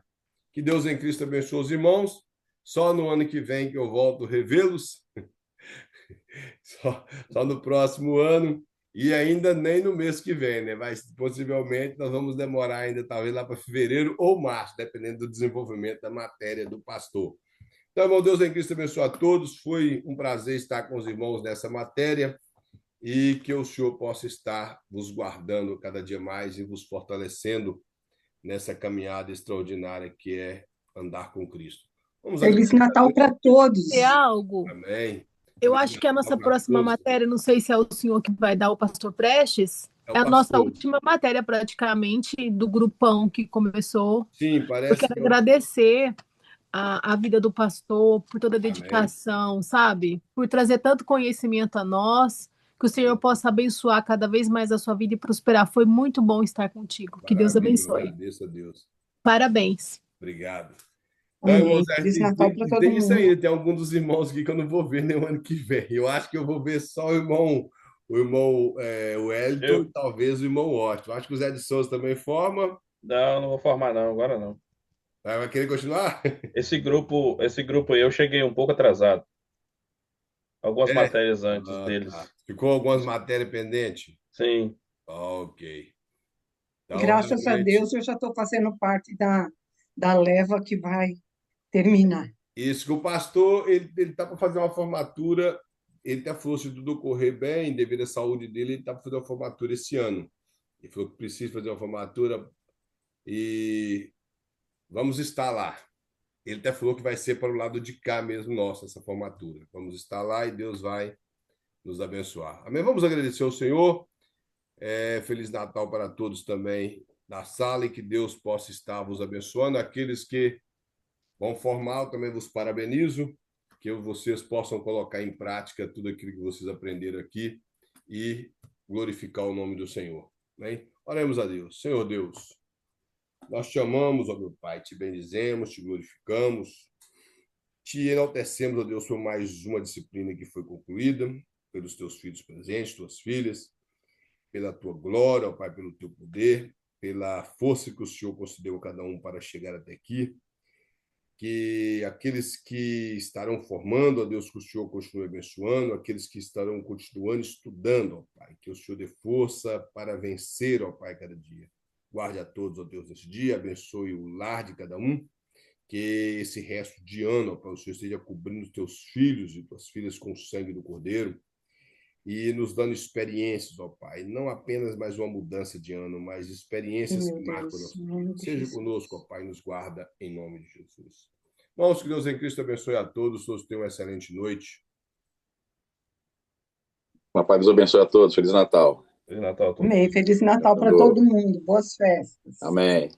Que Deus em Cristo abençoe os irmãos. Só no ano que vem que eu volto revê-los. Só no próximo ano. E ainda nem no mês que vem, né? Mas possivelmente nós vamos demorar ainda, talvez lá para fevereiro ou março, dependendo do desenvolvimento da matéria do pastor. Então, meu Deus em Cristo abençoe a todos. Foi um prazer estar com os irmãos nessa matéria e que o Senhor possa estar vos guardando cada dia mais e vos fortalecendo nessa caminhada extraordinária que é andar com Cristo. Feliz Natal para todos. É algo. Amém. Eu acho que a nossa próxima matéria, não sei se é o senhor que vai dar, o pastor Prestes, é a nossa última matéria, praticamente, do grupão que começou. Sim, parece. Eu quero agradecer a vida do pastor por toda a dedicação, amém, sabe? Por trazer tanto conhecimento a nós, que o Senhor possa abençoar cada vez mais a sua vida e prosperar. Foi muito bom estar contigo. Maravilha, que Deus abençoe. Agradeço a Deus. Parabéns. Obrigado. Feliz Natal para todo tem isso mundo. aí, tem algum dos irmãos aqui que eu não vou ver nem o ano que vem. Eu acho que eu vou ver só o o irmão Wellington Eu, e talvez o irmão Washington. Acho que o Zé de Souza também forma. não vou formar não, agora não. Vai querer continuar? Esse grupo aí eu cheguei um pouco atrasado. Algumas É. matérias antes Ah, tá. deles. Ficou algumas matérias pendentes? Sim. Ok. Então, Graças a realmente, Deus, eu já estou fazendo parte da leva que vai terminar. isso que o pastor, ele está para fazer uma formatura, ele até falou se tudo correr bem, devido à saúde dele, ele está para fazer uma formatura esse ano. Ele falou que precisa fazer uma formatura e vamos estar lá. Ele até falou que vai ser para o lado de cá mesmo, nossa, essa formatura. Vamos estar lá e Deus vai nos abençoar. Amém? Vamos agradecer ao Senhor. Feliz Natal para todos também na sala e que Deus possa estar vos abençoando. Aqueles que vão formar, eu também vos parabenizo, que vocês possam colocar em prática tudo aquilo que vocês aprenderam aqui e glorificar o nome do Senhor. Amém? Oremos a Deus. Senhor Deus, nós te amamos, ó meu Pai, te bendizemos, te glorificamos, te enaltecemos, ó Deus, por mais uma disciplina que foi concluída, pelos teus filhos presentes, tuas filhas, pela tua glória, ó Pai, pelo teu poder, pela força que o Senhor concedeu a cada um para chegar até aqui. Que aqueles que estarão formando, ó Deus, que o Senhor continue abençoando, aqueles que estarão continuando estudando, ó Pai, que o Senhor dê força para vencer, ó Pai, cada dia. Guarde a todos, ó Deus, nesse dia, abençoe o lar de cada um, que esse resto de ano, ó Pai, o Senhor esteja cobrindo os teus filhos e tuas filhas com o sangue do Cordeiro, e nos dando experiências, ó Pai, não apenas mais uma mudança de ano, mas experiências Meu que marcam a Deus, nossa em vida. nome de Seja Jesus. conosco, ó Pai, nos guarda em nome de Jesus. Irmãos, que Deus em Cristo abençoe a todos, todos tenham uma excelente noite. O Pai vos abençoe a todos. Feliz Natal. Feliz Natal a todos. Amém. Feliz Natal para todo mundo. Boas festas. Amém.